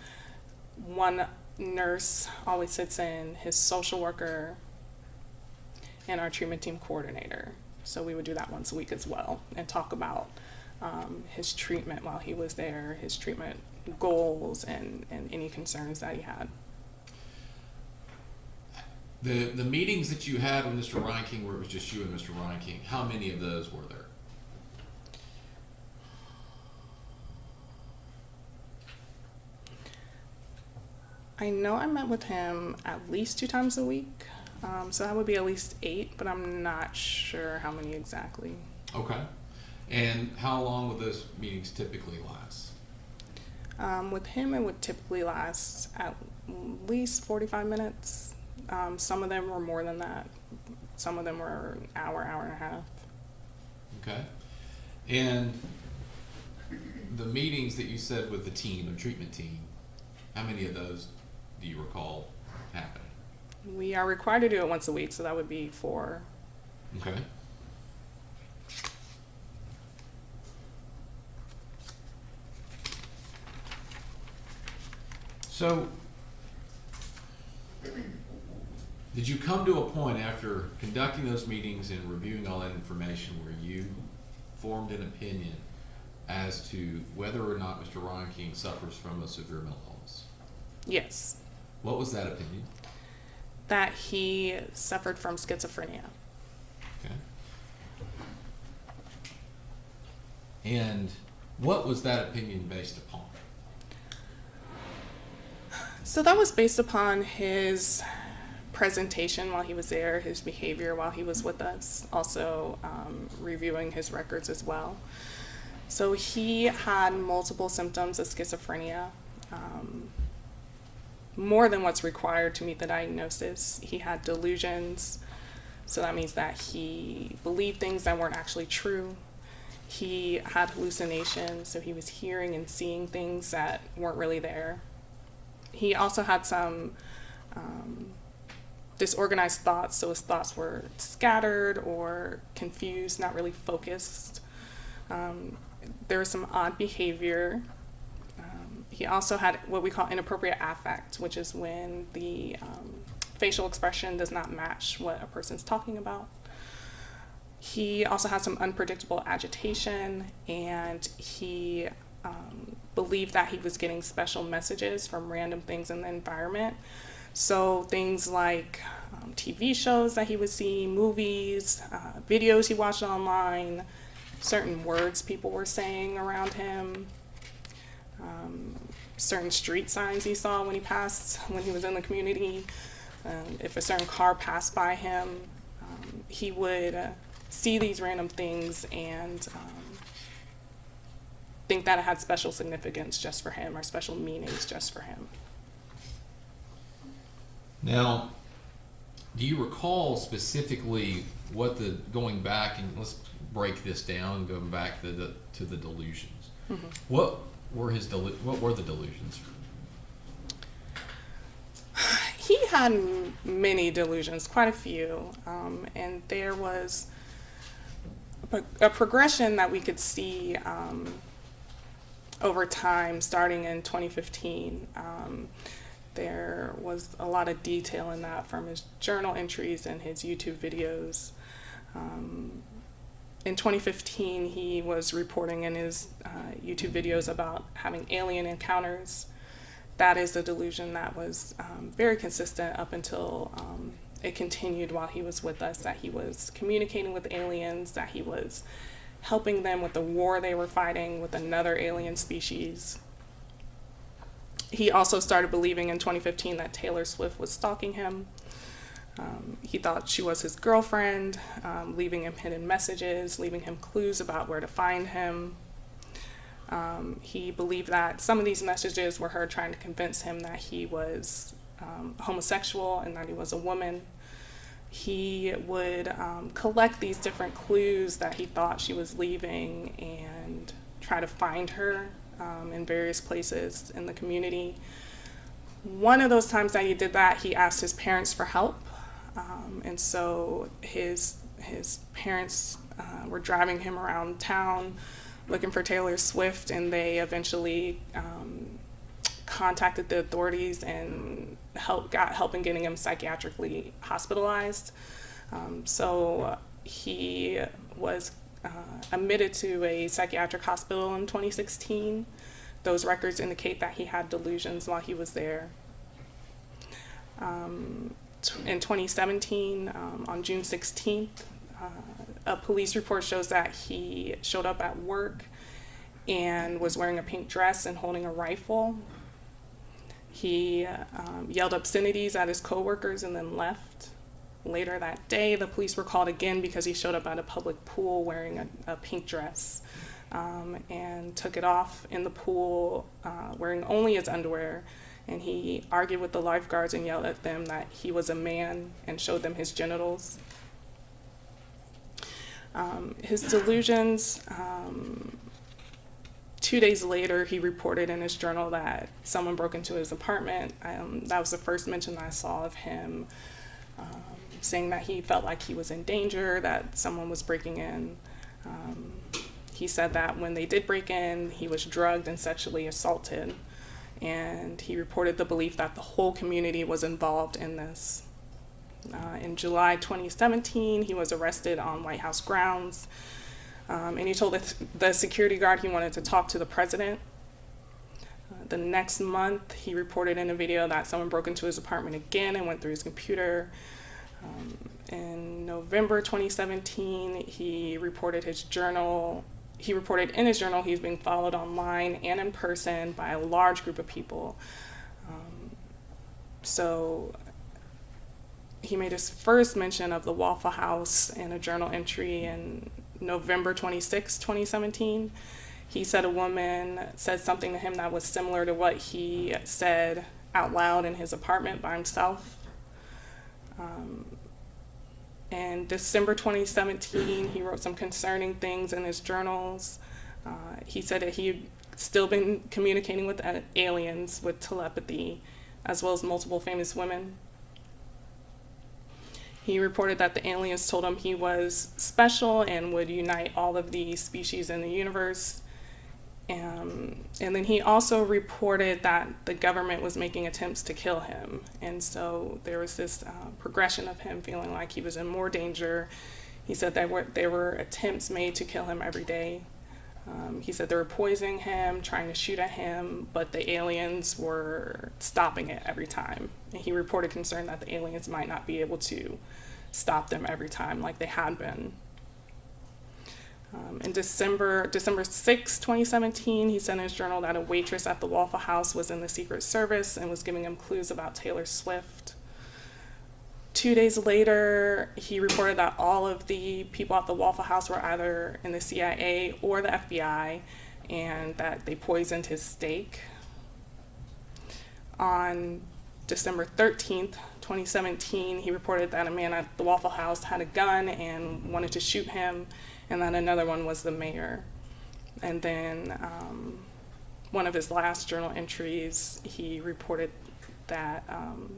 One nurse always sits in, his social worker, and our treatment team coordinator. So we would do that once a week as well and talk about his treatment while he was there, his treatment goals, and any concerns that he had. The meetings that you had with Mr. Ryan King, where it was just you and Mr. Ryan King, how many of those were there? I know I met with him at least 2 times a week, so that would be at least 8, but I'm not sure how many exactly. Okay. And how long would those meetings typically last? With him, it would typically last at least 45 minutes. Some of them were more than that. Some of them were an hour, hour and a half. Okay. And the meetings that you said with the team, the treatment team, how many of those do you recall happening? We are required to do it once a week, so that would be 4. Okay. So, did you come to a point after conducting those meetings and reviewing all that information where you formed an opinion as to whether or not Mr. Ryan King suffers from a severe mental illness? Yes. What was that opinion? That he suffered from schizophrenia. Okay. And what was that opinion based upon? So that was based upon his presentation while he was there, his behavior while he was with us, also reviewing his records as well. So he had multiple symptoms of schizophrenia, more than what's required to meet the diagnosis. He had delusions, so that means that he believed things that weren't actually true. He had hallucinations, so he was hearing and seeing things that weren't really there. He also had some disorganized thoughts, so his thoughts were scattered or confused, not really focused. There was some odd behavior. He also had what we call inappropriate affect, which is when the facial expression does not match what a person's talking about. He also had some unpredictable agitation, and he believed that he was getting special messages from random things in the environment. So things like TV shows that he would see, movies, videos he watched online, certain words people were saying around him, certain street signs he saw when he was in the community. If a certain car passed by him, he would see these random things and think that it had special significance just for him or special meanings just for him. Now, do you recall specifically what going back, and let's break this down, going back to the delusions. What were what were the delusions? He had many delusions, quite a few, and there was a progression that we could see over time, starting in 2015. There was a lot of detail in that from his journal entries and his YouTube videos. In 2015, he was reporting in his YouTube videos about having alien encounters. That is a delusion that was very consistent up until it continued while he was with us, that he was communicating with aliens, that he was helping them with the war they were fighting with another alien species. He also started believing in 2015 that Taylor Swift was stalking him. He thought she was his girlfriend, leaving him hidden messages, leaving him clues about where to find him. He believed that some of these messages were her trying to convince him that he was homosexual and that he was a woman. He would collect these different clues that he thought she was leaving and try to find her in various places in the community. One of those times that he did that, he asked his parents for help. And so his parents were driving him around town looking for Taylor Swift, and they eventually contacted the authorities and got help in getting him psychiatrically hospitalized. So he was admitted to a psychiatric hospital in 2016. Those records indicate that he had delusions while he was there. In 2017, on June 16th, a police report shows that he showed up at work and was wearing a pink dress and holding a rifle. He yelled obscenities at his coworkers and then left. Later that day, the police were called again because he showed up at a public pool wearing a pink dress and took it off in the pool wearing only his underwear. And he argued with the lifeguards and yelled at them that he was a man and showed them his genitals. His delusions, 2 days later, he reported in his journal that someone broke into his apartment. That was the first mention that I saw of him, saying that he felt like he was in danger, that someone was breaking in. He said that when they did break in, he was drugged and sexually assaulted. And he reported the belief that the whole community was involved in this. In July 2017, he was arrested on White House grounds, and he told the security guard he wanted to talk to the president. The next month, he reported in a video that someone broke into his apartment again and went through his computer. In November 2017, he reported in his journal he's being followed online and in person by a large group of people. So he made his first mention of the Waffle House in a journal entry in November 26, 2017. He said a woman said something to him that was similar to what he said out loud in his apartment by himself. In December 2017, he wrote some concerning things in his journals. He said that he had still been communicating with aliens with telepathy, as well as multiple famous women. He reported that the aliens told him he was special and would unite all of the species in the universe. And then he also reported that the government was making attempts to kill him. And so there was this progression of him feeling like he was in more danger. He said that there were attempts made to kill him every day. He said they were poisoning him, trying to shoot at him, but the aliens were stopping it every time. And he reported concern that the aliens might not be able to stop them every time like they had been. In December 6, 2017, he said in his journal that a waitress at the Waffle House was in the Secret Service and was giving him clues about Taylor Swift. 2 days later, he reported that all of the people at the Waffle House were either in the CIA or the FBI, and that they poisoned his steak. On December 13th, 2017, he reported that a man at the Waffle House had a gun and wanted to shoot him, and then another one was the mayor. And then one of his last journal entries, he reported that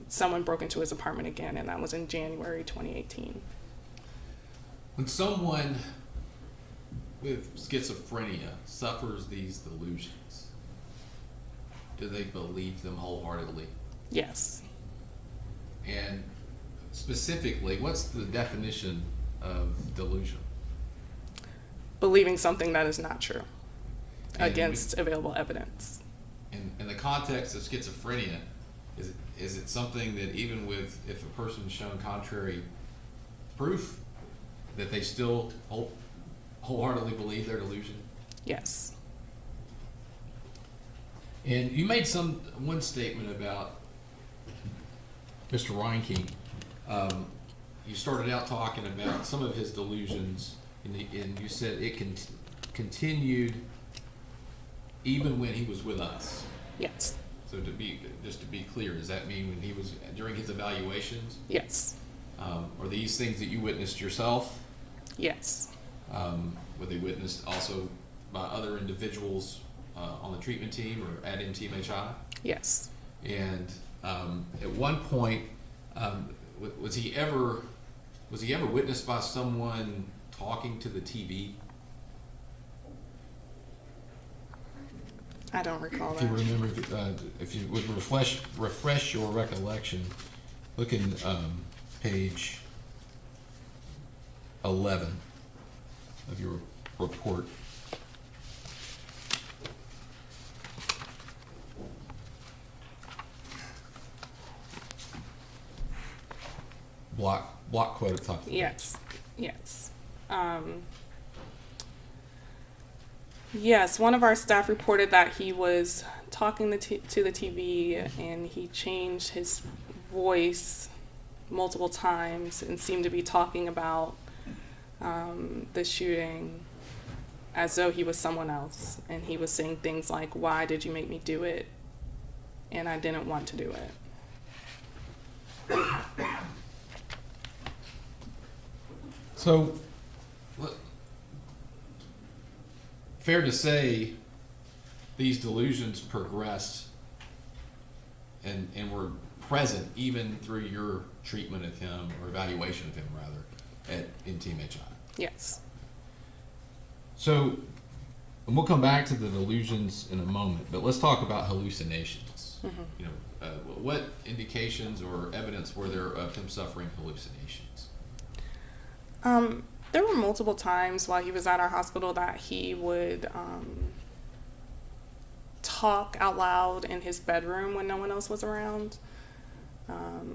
someone broke into his apartment again, and that was in January 2018. When someone with schizophrenia suffers these delusions, do they believe them wholeheartedly? Yes. And specifically, what's the definition of delusion? Believing something that is not true And against available evidence. In the context of schizophrenia, is it something that even with, if a person's shown contrary proof, that they still wholeheartedly believe their delusion? Yes. And you made one statement about Mr. Reinking. You started out talking about some of his delusions, and you said it continued even when he was with us. Yes. So just to be clear, does that mean when he was during his evaluations? Yes. Are these things that you witnessed yourself? Yes. Were they witnessed also by other individuals on the treatment team or at MTMHI? Yes. And at one point, was he ever witnessed by someone talking to the TV? I don't recall If you that. remember, if you would refresh your recollection, look in page 11 of your report. Block quote at the top. Yes. Yes. Yes, one of our staff reported that he was talking to the TV and he changed his voice multiple times and seemed to be talking about the shooting as though he was someone else. And he was saying things like, "Why did you make me do it?" And I didn't want to do it. So, fair to say, these delusions progressed and were present even through your treatment of him, or evaluation of him rather, in TMHI. Yes. So, and we'll come back to the delusions in a moment, but let's talk about hallucinations. Mm-hmm. You know, what indications or evidence were there of him suffering hallucinations? There were multiple times while he was at our hospital that he would talk out loud in his bedroom when no one else was around,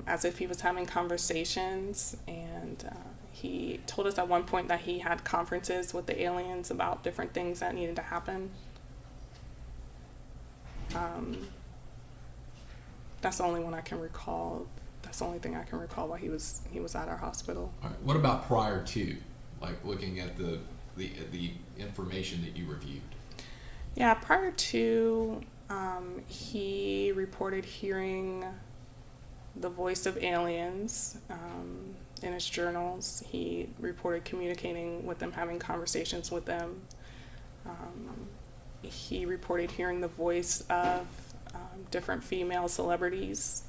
as if he was having conversations. And he told us at one point that he had conferences with the aliens about different things that needed to happen. That's the only one I can recall. That's the only thing I can recall while he was at our hospital. All right. What about prior to, like looking at the information that you reviewed? Yeah, prior to, he reported hearing the voice of aliens in his journals. He reported communicating with them, having conversations with them. He reported hearing the voice of different female celebrities.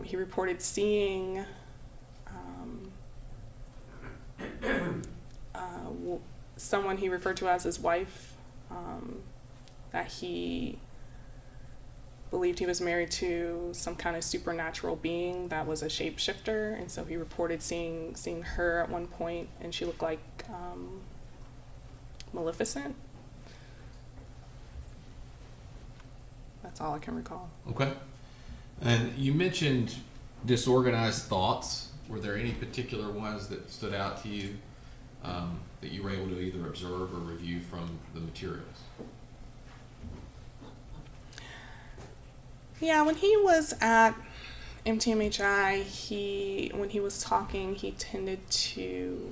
He reported seeing someone he referred to as his wife, that he believed he was married to some kind of supernatural being that was a shapeshifter, and so he reported seeing her at one point, and she looked like Maleficent. That's all I can recall. Okay. And you mentioned disorganized thoughts. Were there any particular ones that stood out to you that you were able to either observe or review from the materials? Yeah, when he was at MTMHI, when he was talking, he tended to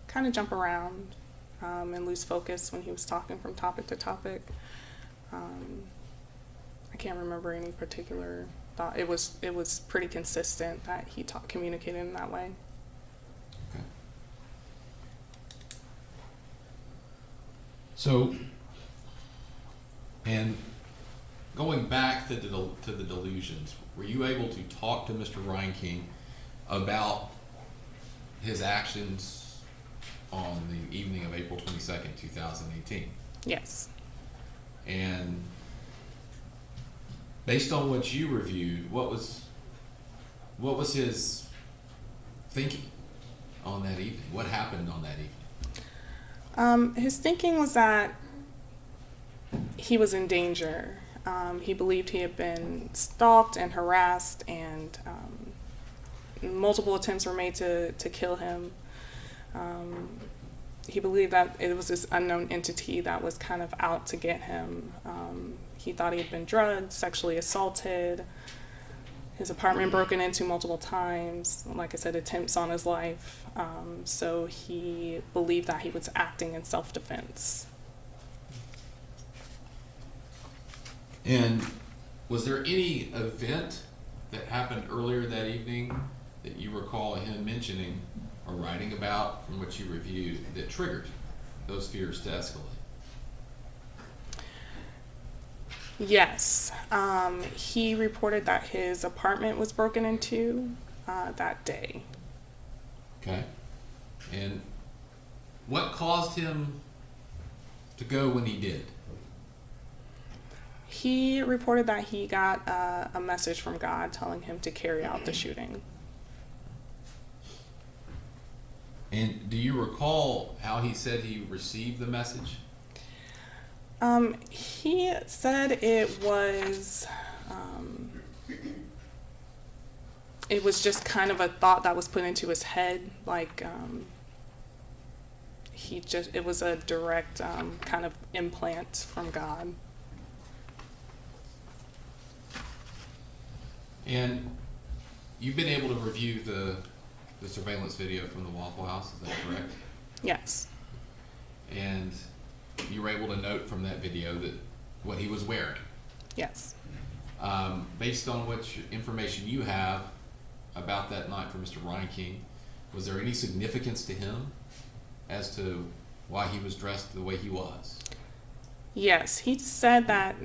kind of jump around and lose focus when he was talking from topic to topic. I can't remember any particular thought. It was pretty consistent that he communicated in that way. Okay. So, and going back to the delusions, were you able to talk to Mr. Ryan King about his actions on the evening of April 22nd, 2018? Yes. And based on what you reviewed, what was his thinking on that evening? What happened on that evening? His thinking was that he was in danger. He believed he had been stalked and harassed, and multiple attempts were made to kill him. He believed that it was this unknown entity that was kind of out to get him. He thought he had been drugged, sexually assaulted, his apartment broken into multiple times, like I said, attempts on his life. So he believed that he was acting in self-defense. And was there any event that happened earlier that evening that you recall him mentioning or writing about from what you reviewed that triggered those fears to escalate? Yes. He reported that his apartment was broken into that day. Okay. And what caused him to go when he did? He reported that he got a message from God telling him to carry out the shooting. And do you recall how he said he received the message? He said it was just kind of a thought that was put into his head, like it was a direct kind of implant from God. And you've been able to review the surveillance video from the Waffle House, is that correct? Yes. And you were able to note from that video that what he was wearing. Yes. Based on what information you have about that night for Mr. Ryan King, was there any significance to him as to why he was dressed the way he was? Yes, he said that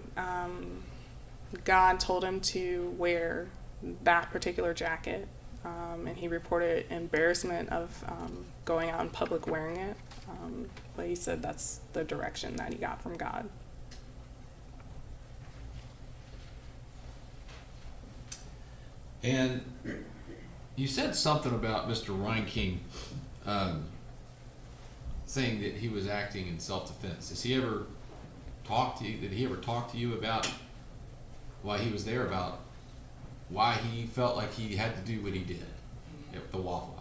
God told him to wear that particular jacket, and he reported embarrassment of going out in public wearing it, but he said that's the direction that he got from God. And you said something about Mr. Ryan King saying that he was acting in self-defense. Did he ever talk to you about why he was there, about why he felt like he had to do what he did at the Waffle House?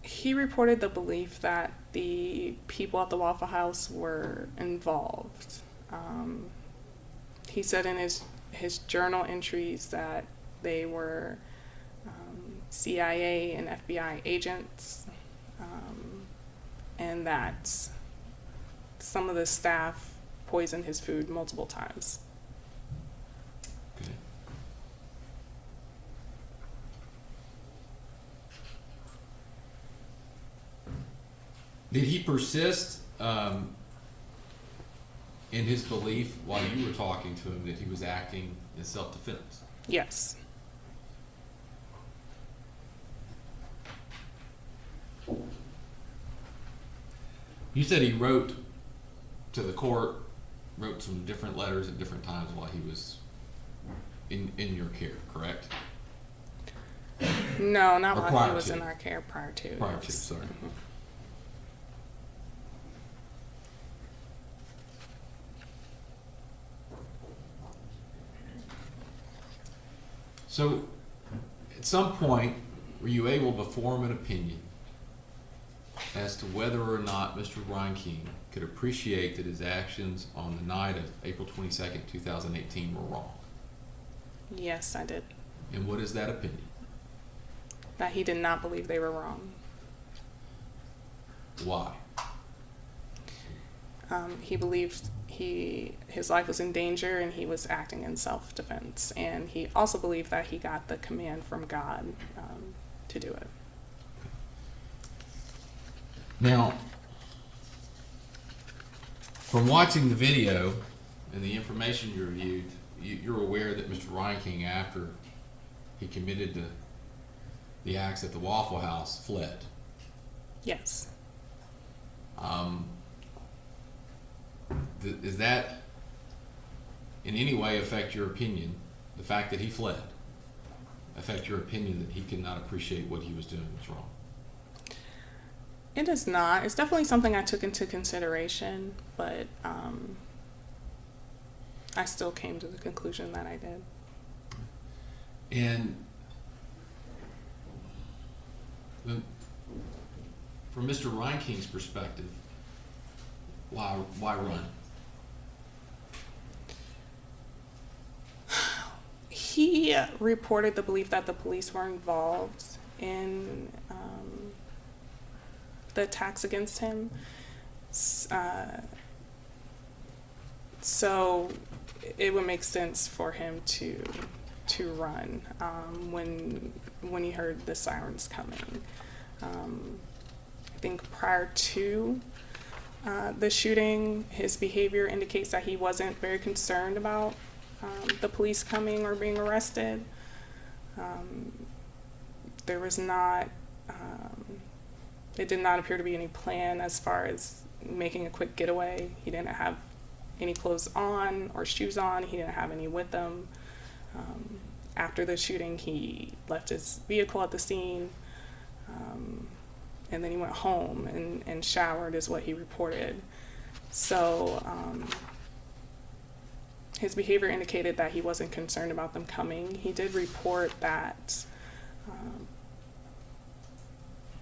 He reported the belief that the people at the Waffle House were involved. He said in his journal entries that they were CIA and FBI agents, and that some of the staff poisoned his food multiple times. Okay. Did he persist in his belief while you were talking to him that he was acting in self-defense? Yes. You said he wrote to the court, wrote some different letters at different times while he was in your care, correct? No, not Or while prior he was to. in our care, prior to. Prior to, yes. sorry. Mhm. So, at some point, were you able to form an opinion as to whether or not Mr. Ryan King could appreciate that his actions on the night of April 22nd, 2018 were wrong? Yes, I did. And what is that opinion? That he did not believe they were wrong. Why? He believed his life was in danger and he was acting in self-defense. And he also believed that he got the command from God to do it. Now, from watching the video and the information you reviewed, you're aware that Mr. Reinking, after he committed the acts at the Waffle House, fled. Yes. Does that in any way affect your opinion, the fact that he fled, affect your opinion that he could not appreciate what he was doing was wrong? It does not. It's definitely something I took into consideration, but I still came to the conclusion that I did. And from Mr. Reinking's perspective, why run? He reported the belief that the police were involved in the attacks against him. So it would make sense for him to run when he heard the sirens coming. I think prior to the shooting, his behavior indicates that he wasn't very concerned about the police coming or being arrested. There was not, it did not appear to be any plan as far as making a quick getaway. He didn't have any clothes on or shoes on. He didn't have any with him. After the shooting, he left his vehicle at the scene, and then he went home and showered, is what he reported. So his behavior indicated that he wasn't concerned about them coming. He did report that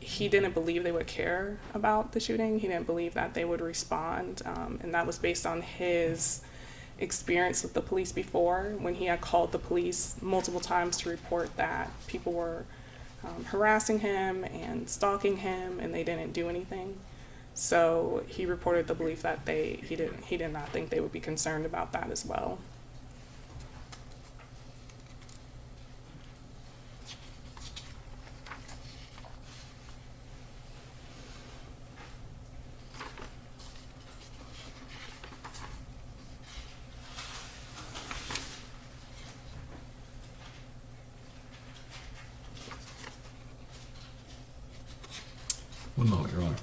he didn't believe they would care about the shooting. He didn't believe that they would respond, and that was based on his experience with the police before, when he had called the police multiple times to report that people were harassing him and stalking him, and they didn't do anything. So he reported the belief that he did not think they would be concerned about that as well. One moment, Your Honor.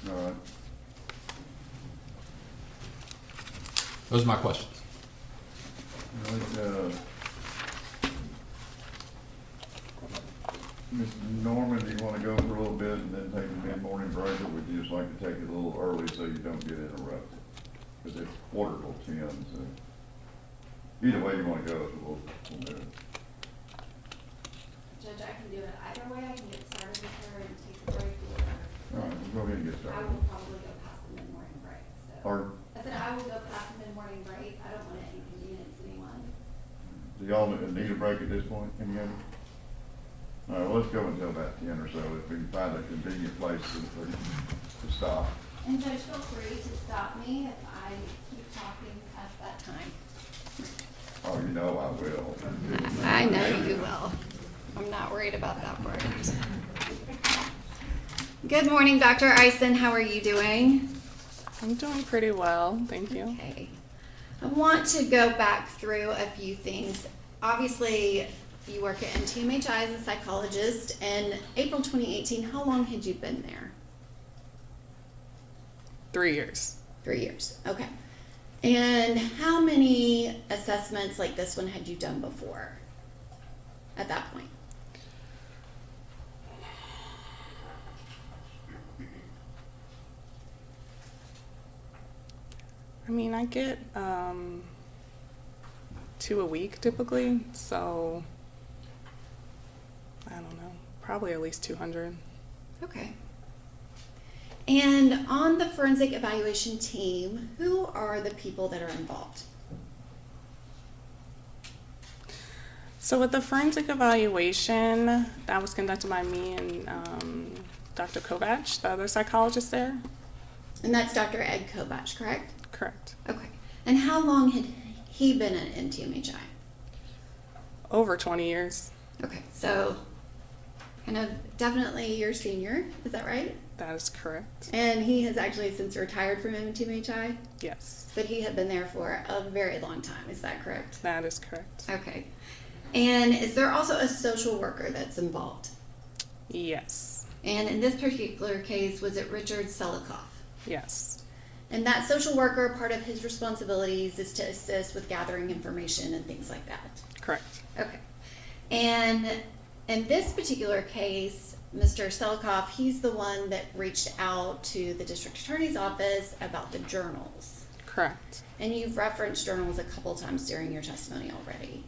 All right. Those are my questions. Mr. Norman, do you want to go for a little bit and then take a mid-morning break, or would you just like to take it a little early so you don't get interrupted? Because it's 9:45, so either way you want to go, we'll do it. Judge, I can do it either way. I can get started with her and take a break. All right, we'll go ahead and get I started. will probably go past the mid-morning break, so. Or, I said I will go past the mid-morning break. I don't want to inconvenience anyone. do y'all need a break at this point, any of you? All right, well, let's go until about 10 or so, if we can find a convenient place to stop. And Judge, feel free to stop me if I keep talking past that time. Oh, you know I will. I know you will. I'm not worried about that part. Good morning, Dr. Eisen. How are you doing? I'm doing pretty well, thank you. Okay. I want to go back through a few things. Obviously, you work at NTMHI as a psychologist. In April 2018, how long had you been there? 3 years. 3 years, okay. And how many assessments like this one had you done before at that point? I mean, I get 2 a week typically, so I don't know, probably at least 200. Okay. And on the forensic evaluation team, who are the people that are involved? So with the forensic evaluation, that was conducted by me and Dr. Kovach, the other psychologist there. And that's Dr. Ed Kobach, correct? Correct. Okay. And how long had he been at NTMHI? Over 20 years. Okay, so kind of definitely your senior, is that right? That is correct. And he has actually since retired from NTMHI, Yes. but he had been there for a very long time, is that correct? That is correct. Okay. And is there also a social worker that's involved? Yes. And in this particular case, was it Richard Selikoff? Yes. And that social worker, part of his responsibilities is to assist with gathering information and things like that. Correct. Okay. And in this particular case, Mr. Selikoff, he's the one that reached out to the district attorney's office about the journals. Correct. And you've referenced journals a couple times during your testimony already.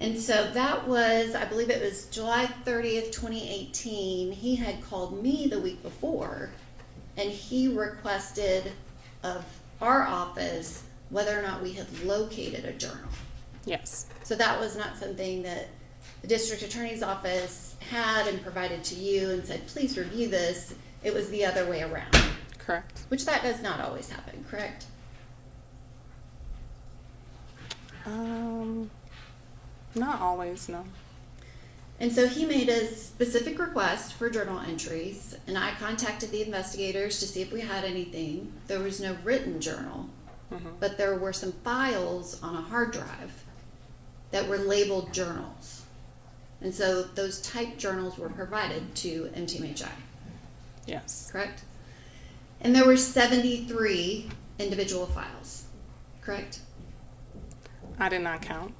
And so that was, I believe it was July 30th, 2018. He had called me the week before, and he requested of our office whether or not we had located a journal. Yes. So that was not something that the district attorney's office had and provided to you and said, please review this. It was the other way around. Correct. Which that does not always happen, correct? Not always, no. And so he made a specific request for journal entries, and I contacted the investigators to see if we had anything. There was no written journal, but there were some files on a hard drive that were labeled journals. And so those typed journals were provided to NTMHI, Yes. correct? And there were 73 individual files, correct? I did not count.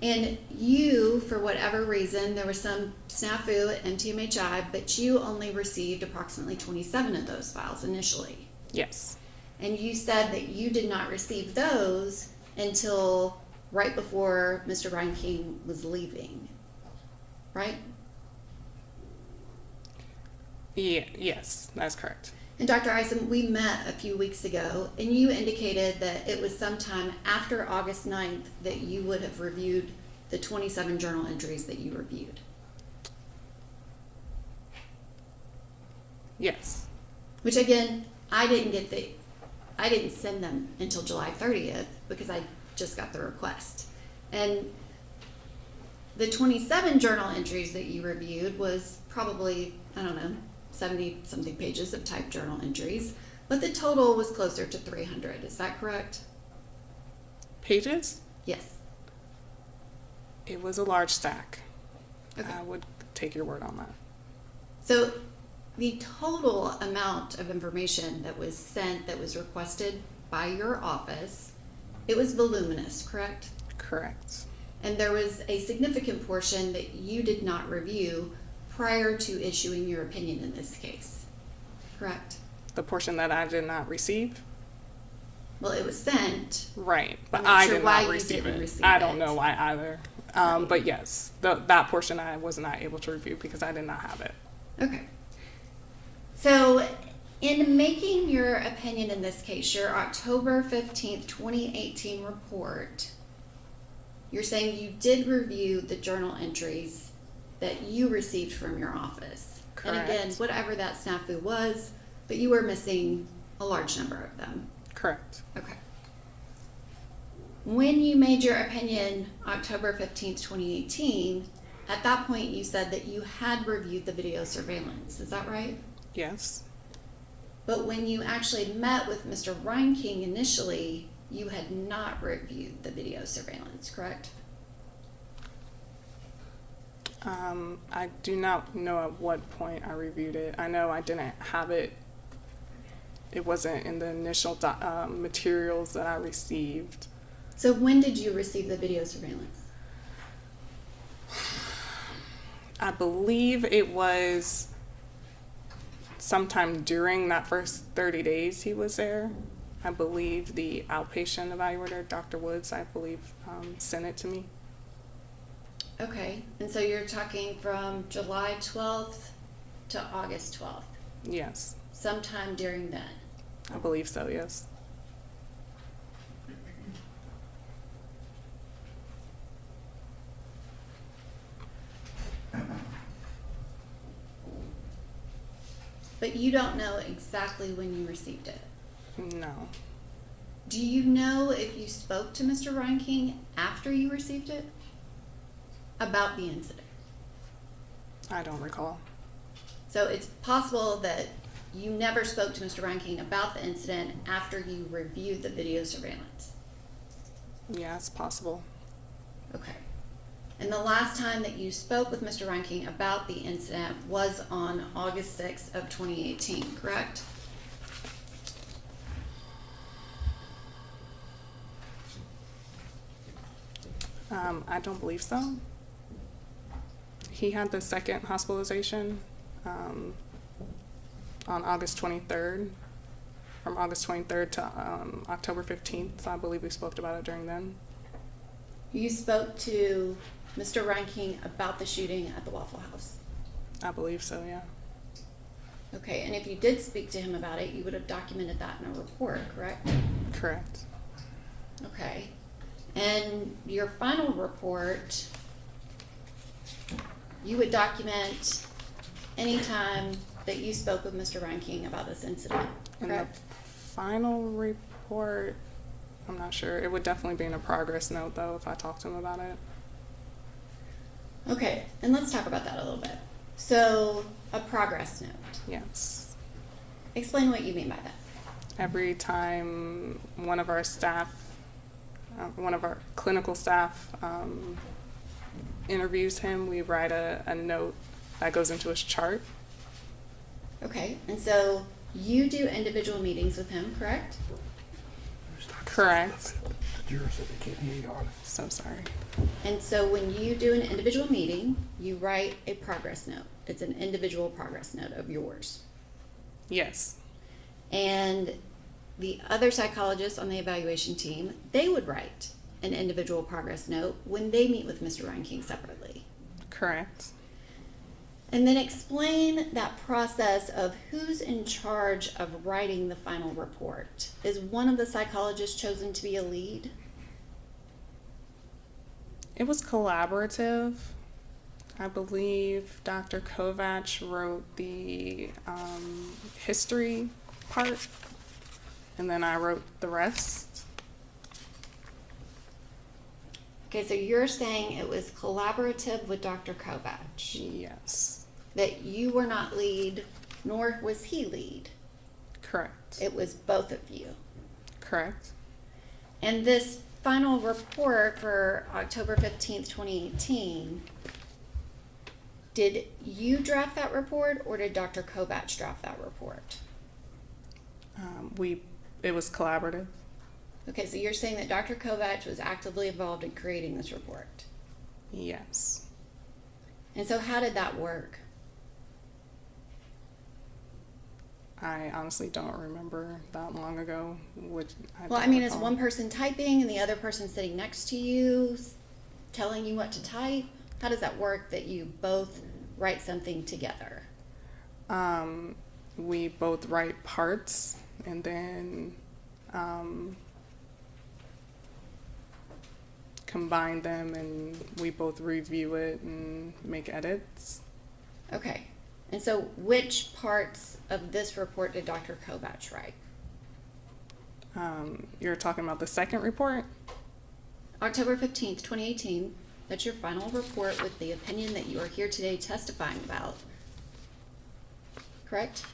And you, for whatever reason, there was some snafu at NTMHI, but you only received approximately 27 of those files initially. Yes. And you said that you did not receive those until right before Mr. Ryan King was leaving, right? Yeah, yes, that's correct. And Dr. Eisen, we met a few weeks ago, and you indicated that it was sometime after August 9th that you would have reviewed the 27 journal entries that you reviewed. Yes. Which again, I didn't send them until July 30th because I just got the request. And the 27 journal entries that you reviewed was probably, I don't know, 70 something pages of typed journal entries, but the total was closer to 300. Is that correct? Pages? Yes. It was a large stack. Okay. I would take your word on that. So the total amount of information that was sent, that was requested by your office, it was voluminous, correct? Correct. And there was a significant portion that you did not review prior to issuing your opinion in this case, correct? The portion that I did not receive? Well, it was sent. Right, but I'm not I sure did why not you receive didn't it. receive I don't it. know why either. But yes, that portion I was not able to review because I did not have it. Okay. So in making your opinion in this case, your October 15th, 2018 report, you're saying you did review the journal entries that you received from your office. Correct. And again, whatever that snafu was, but you were missing a large number of them. Correct. Okay. When you made your opinion October 15th, 2018, at that point you said that you had reviewed the video surveillance. Is that right? Yes. But when you actually met with Mr. Ryan King initially, you had not reviewed the video surveillance, correct? I do not know at what point I reviewed it. I know I didn't have it. It wasn't in the initial materials that I received. So when did you receive the video surveillance? I believe it was sometime during that first 30 days he was there. I believe the outpatient evaluator, Dr. Woods, I believe, sent it to me. Okay, and so you're talking from July 12th to August 12th, Yes, sometime during then. I believe so, yes. But you don't know exactly when you received it. No. Do you know if you spoke to Mr. Reinking after you received it about the incident? I don't recall. So it's possible that you never spoke to Mr. Reinking about the incident after you reviewed the video surveillance. Yeah, it's possible. Okay. And the last time that you spoke with Mr. Reinking about the incident was on August 6th of 2018, correct? I don't believe so. He had the second hospitalization on August 23rd, from August 23rd to October 15th. So I believe we spoke about it during then. You spoke to Mr. Reinking about the shooting at the Waffle House. I believe so, yeah. Okay, and if you did speak to him about it, you would have documented that in a report, correct? Correct. Okay. And your final report, you would document any time that you spoke with Mr. Reinking about this incident, correct? In the final report, I'm not sure. It would definitely be in a progress note, though, if I talked to him about it. Okay, and let's talk about that a little bit. So, a progress note. Yes. Explain what you mean by that. Every time one of our staff, one of our clinical staff interviews him, we write a note that goes into his chart. Okay, and so you do individual meetings with him, correct? Correct. The jurors said they can't hear you hardly. So sorry. And so when you do an individual meeting, you write a progress note. It's an individual progress note of yours. Yes. And the other psychologists on the evaluation team, they would write an individual progress note when they meet with Mr. Reinking separately. Correct. And then explain that process of who's in charge of writing the final report. Is one of the psychologists chosen to be a lead? It was collaborative. I believe Dr. Kovac wrote the history part, and then I wrote the rest. Okay, so you're saying it was collaborative with Dr. Kovac. Yes. That you were not lead, nor was he lead. Correct. It was both of you. Correct. And this final report for October 15th, 2018, did you draft that report or did Dr. Kovac draft that report? It was collaborative. Okay, so you're saying that Dr. Kovac was actively involved in creating this report. Yes. And so how did that work? I honestly don't remember that long ago. Is one person typing and the other person sitting next to you telling you what to type? How does that work that you both write something together? We both write parts and then combine them, and we both review it and make edits. Okay. And so which parts of this report did Dr. Kovac write? You're talking about the second report? October 15th, 2018. That's your final report with the opinion that you are here today testifying about. Correct?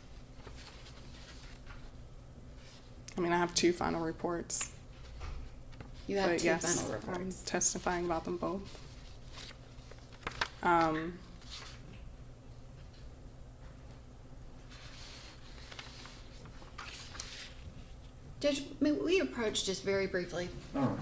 I mean, I have two final reports. You have But two yes, final I'm reports. testifying about them both. Judge, may we approach just very briefly? All right.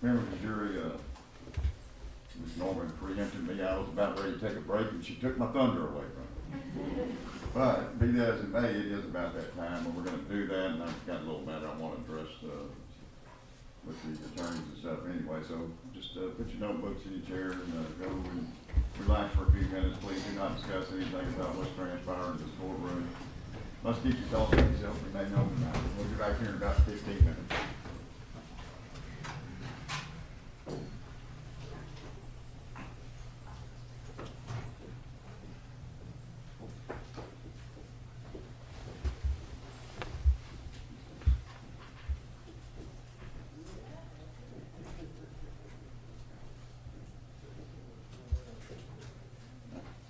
Remember the jury, Ms. Norman preempted me. I was about ready to take a break and she took my thunder away from me. But be that as it may, it is about that time and we're gonna do that, and I've got a little matter I wanna address, with the attorneys and stuff anyway. So just, put your notebooks in your chair and, go and relax for a few minutes. Please do not discuss anything about what's transpired in this courtroom. Let's keep your thoughts to yourself. We may know tonight. We'll be back here in about 15 minutes.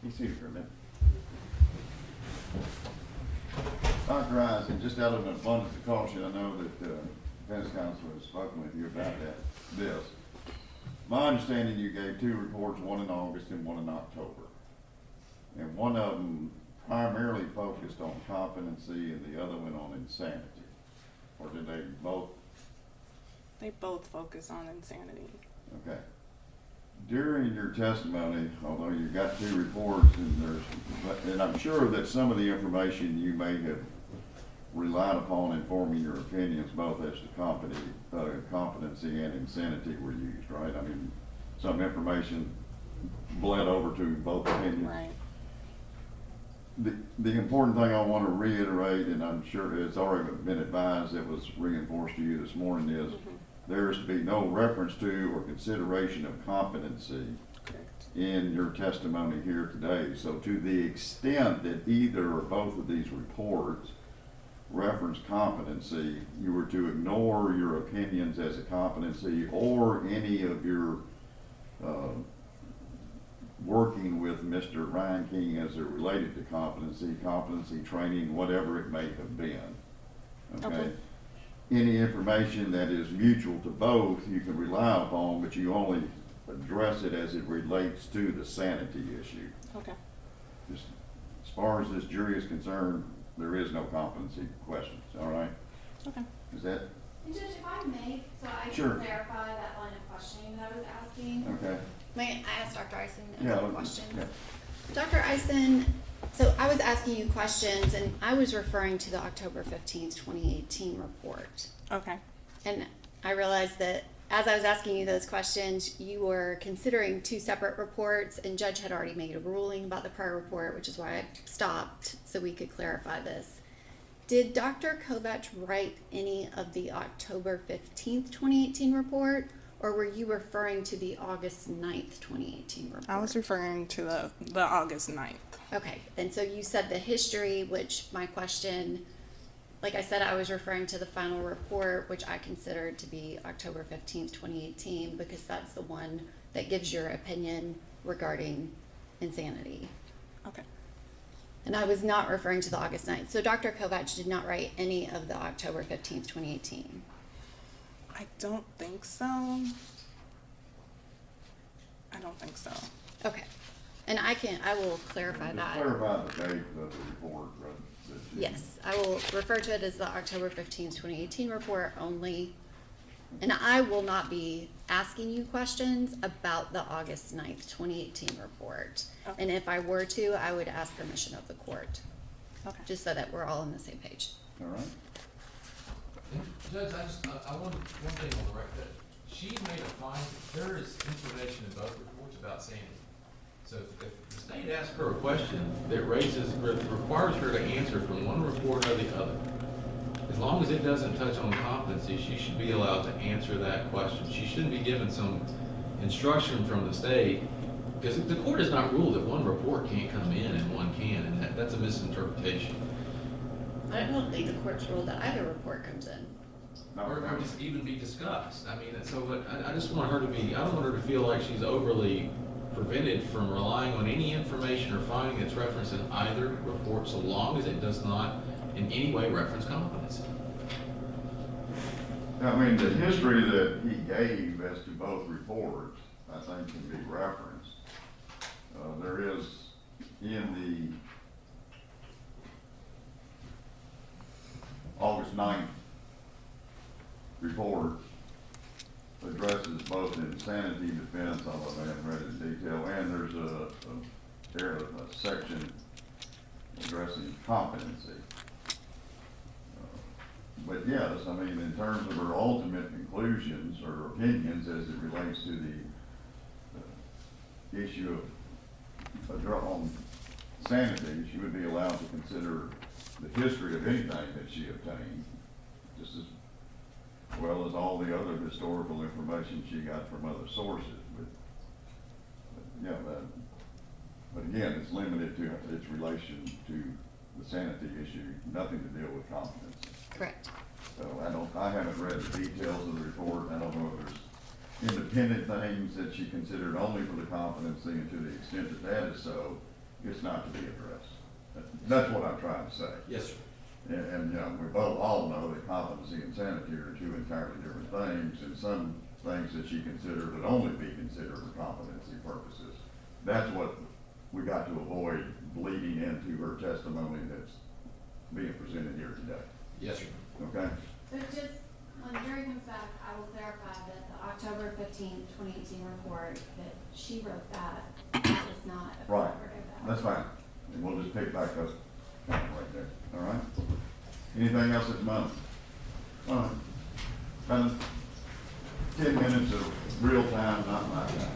Be seated for a minute. Dr. Eisen, just out of an abundance of caution, I know that defense counsel has spoken with you about this. My understanding, you gave 2 reports, one in August and one in October. And one of them primarily focused on competency and the other one on insanity. Or did they both? They both focus on insanity. Okay. During your testimony, although you got 2 reports, and I'm sure that some of the information you may have relied upon in forming your opinions, both as to competency and insanity were used, right? I mean, some information bled over to both opinions. Right. The important thing I want to reiterate, and I'm sure it's already been advised, it was reinforced to you this morning, is there is to be no reference to or consideration of competency in your testimony here today. So to the extent that either or both of these reports reference competency, you were to ignore your opinions as a competency or any of your working with Mr. Ryan King as it related to competency training, whatever it may have been. Okay? Any information that is mutual to both you can rely upon, but you only address it as it relates to the sanity issue. Okay. Just as far as this jury is concerned, there is no competency questions, all right? Okay. Is that? And Judge, if I may, so I Sure. can clarify that line of questioning that I was asking. Okay. May I ask Dr. Eisen a Yeah, couple questions? yeah. Dr. Eisen, so I was asking you questions and I was referring to the October 15th, 2018 report. Okay. And I realized that as I was asking you those questions, you were considering 2 separate reports, and Judge had already made a ruling about the prior report, which is why I stopped so we could clarify this. Did Dr. Kovach write any of the October 15th, 2018 report, or were you referring to the August 9th, 2018 report? I was referring to the August 9th. Okay, and so you said the history, which my question, like I said, I was referring to the final report, which I considered to be October 15th, 2018, because that's the one that gives your opinion regarding insanity. Okay. And I was not referring to the August 9th. So Dr. Kovach did not write any of the October 15th, 2018. I don't think so. I don't think so. Okay. And I will clarify Just that. clarify the date of the report. Yes, I will refer to it as the October 15th, 2018 report only. And I will not be asking you questions about the August 9th, 2018 report. Okay. And if I were to, I would ask permission of the court. Okay. Just so that we're all on the same page. All right. Judge, I want one thing on the record. She made a finding, there is information in both reports about sanity. So if the state asks her a question that requires her to answer from one report or the other, as long as it doesn't touch on competency, she should be allowed to answer that question. She shouldn't be given some instruction from the state, because the court has not ruled that one report can't come in and one can, and that's a misinterpretation. I don't think the court's ruled that either report comes in. Or just even be discussed. I mean, so but I just want her to be, I don't want her to feel like she's overly prevented from relying on any information or finding that's referenced in either report, so long as it does not in any way reference competency. I mean, the history that he gave as to both reports, I think can be referenced. There is in the August 9th report, addresses both insanity defense, although I haven't read it in detail, and there's a section addressing competency. But yes, I mean, in terms of her ultimate conclusions or opinions as it relates to the issue of on sanity, she would be allowed to consider the history of anything that she obtained, just as well as all the other historical information she got from other sources. But again, it's limited to its relation to the sanity issue, nothing to deal with competency. Correct. So I haven't read the details of the report. I don't know if there's independent things that she considered only for the competency, and to the extent that that is so, it's not to be addressed. That's what I'm trying to say. Yes, sir. And you know, we both all know that competency and sanity are two entirely different things, and some things that she considered would only be considered for competency purposes. That's what we got to avoid bleeding into her testimony that's being presented here today. Yes, sir. Okay? So just, when the jury comes back, I will clarify that the October 15th, 2018 report, that she wrote that was not a Right. collaborative effort. That's fine. And we'll just pick back up right there. All right? Anything else at the moment? All right. Kind of 10 minutes of real time, not my time.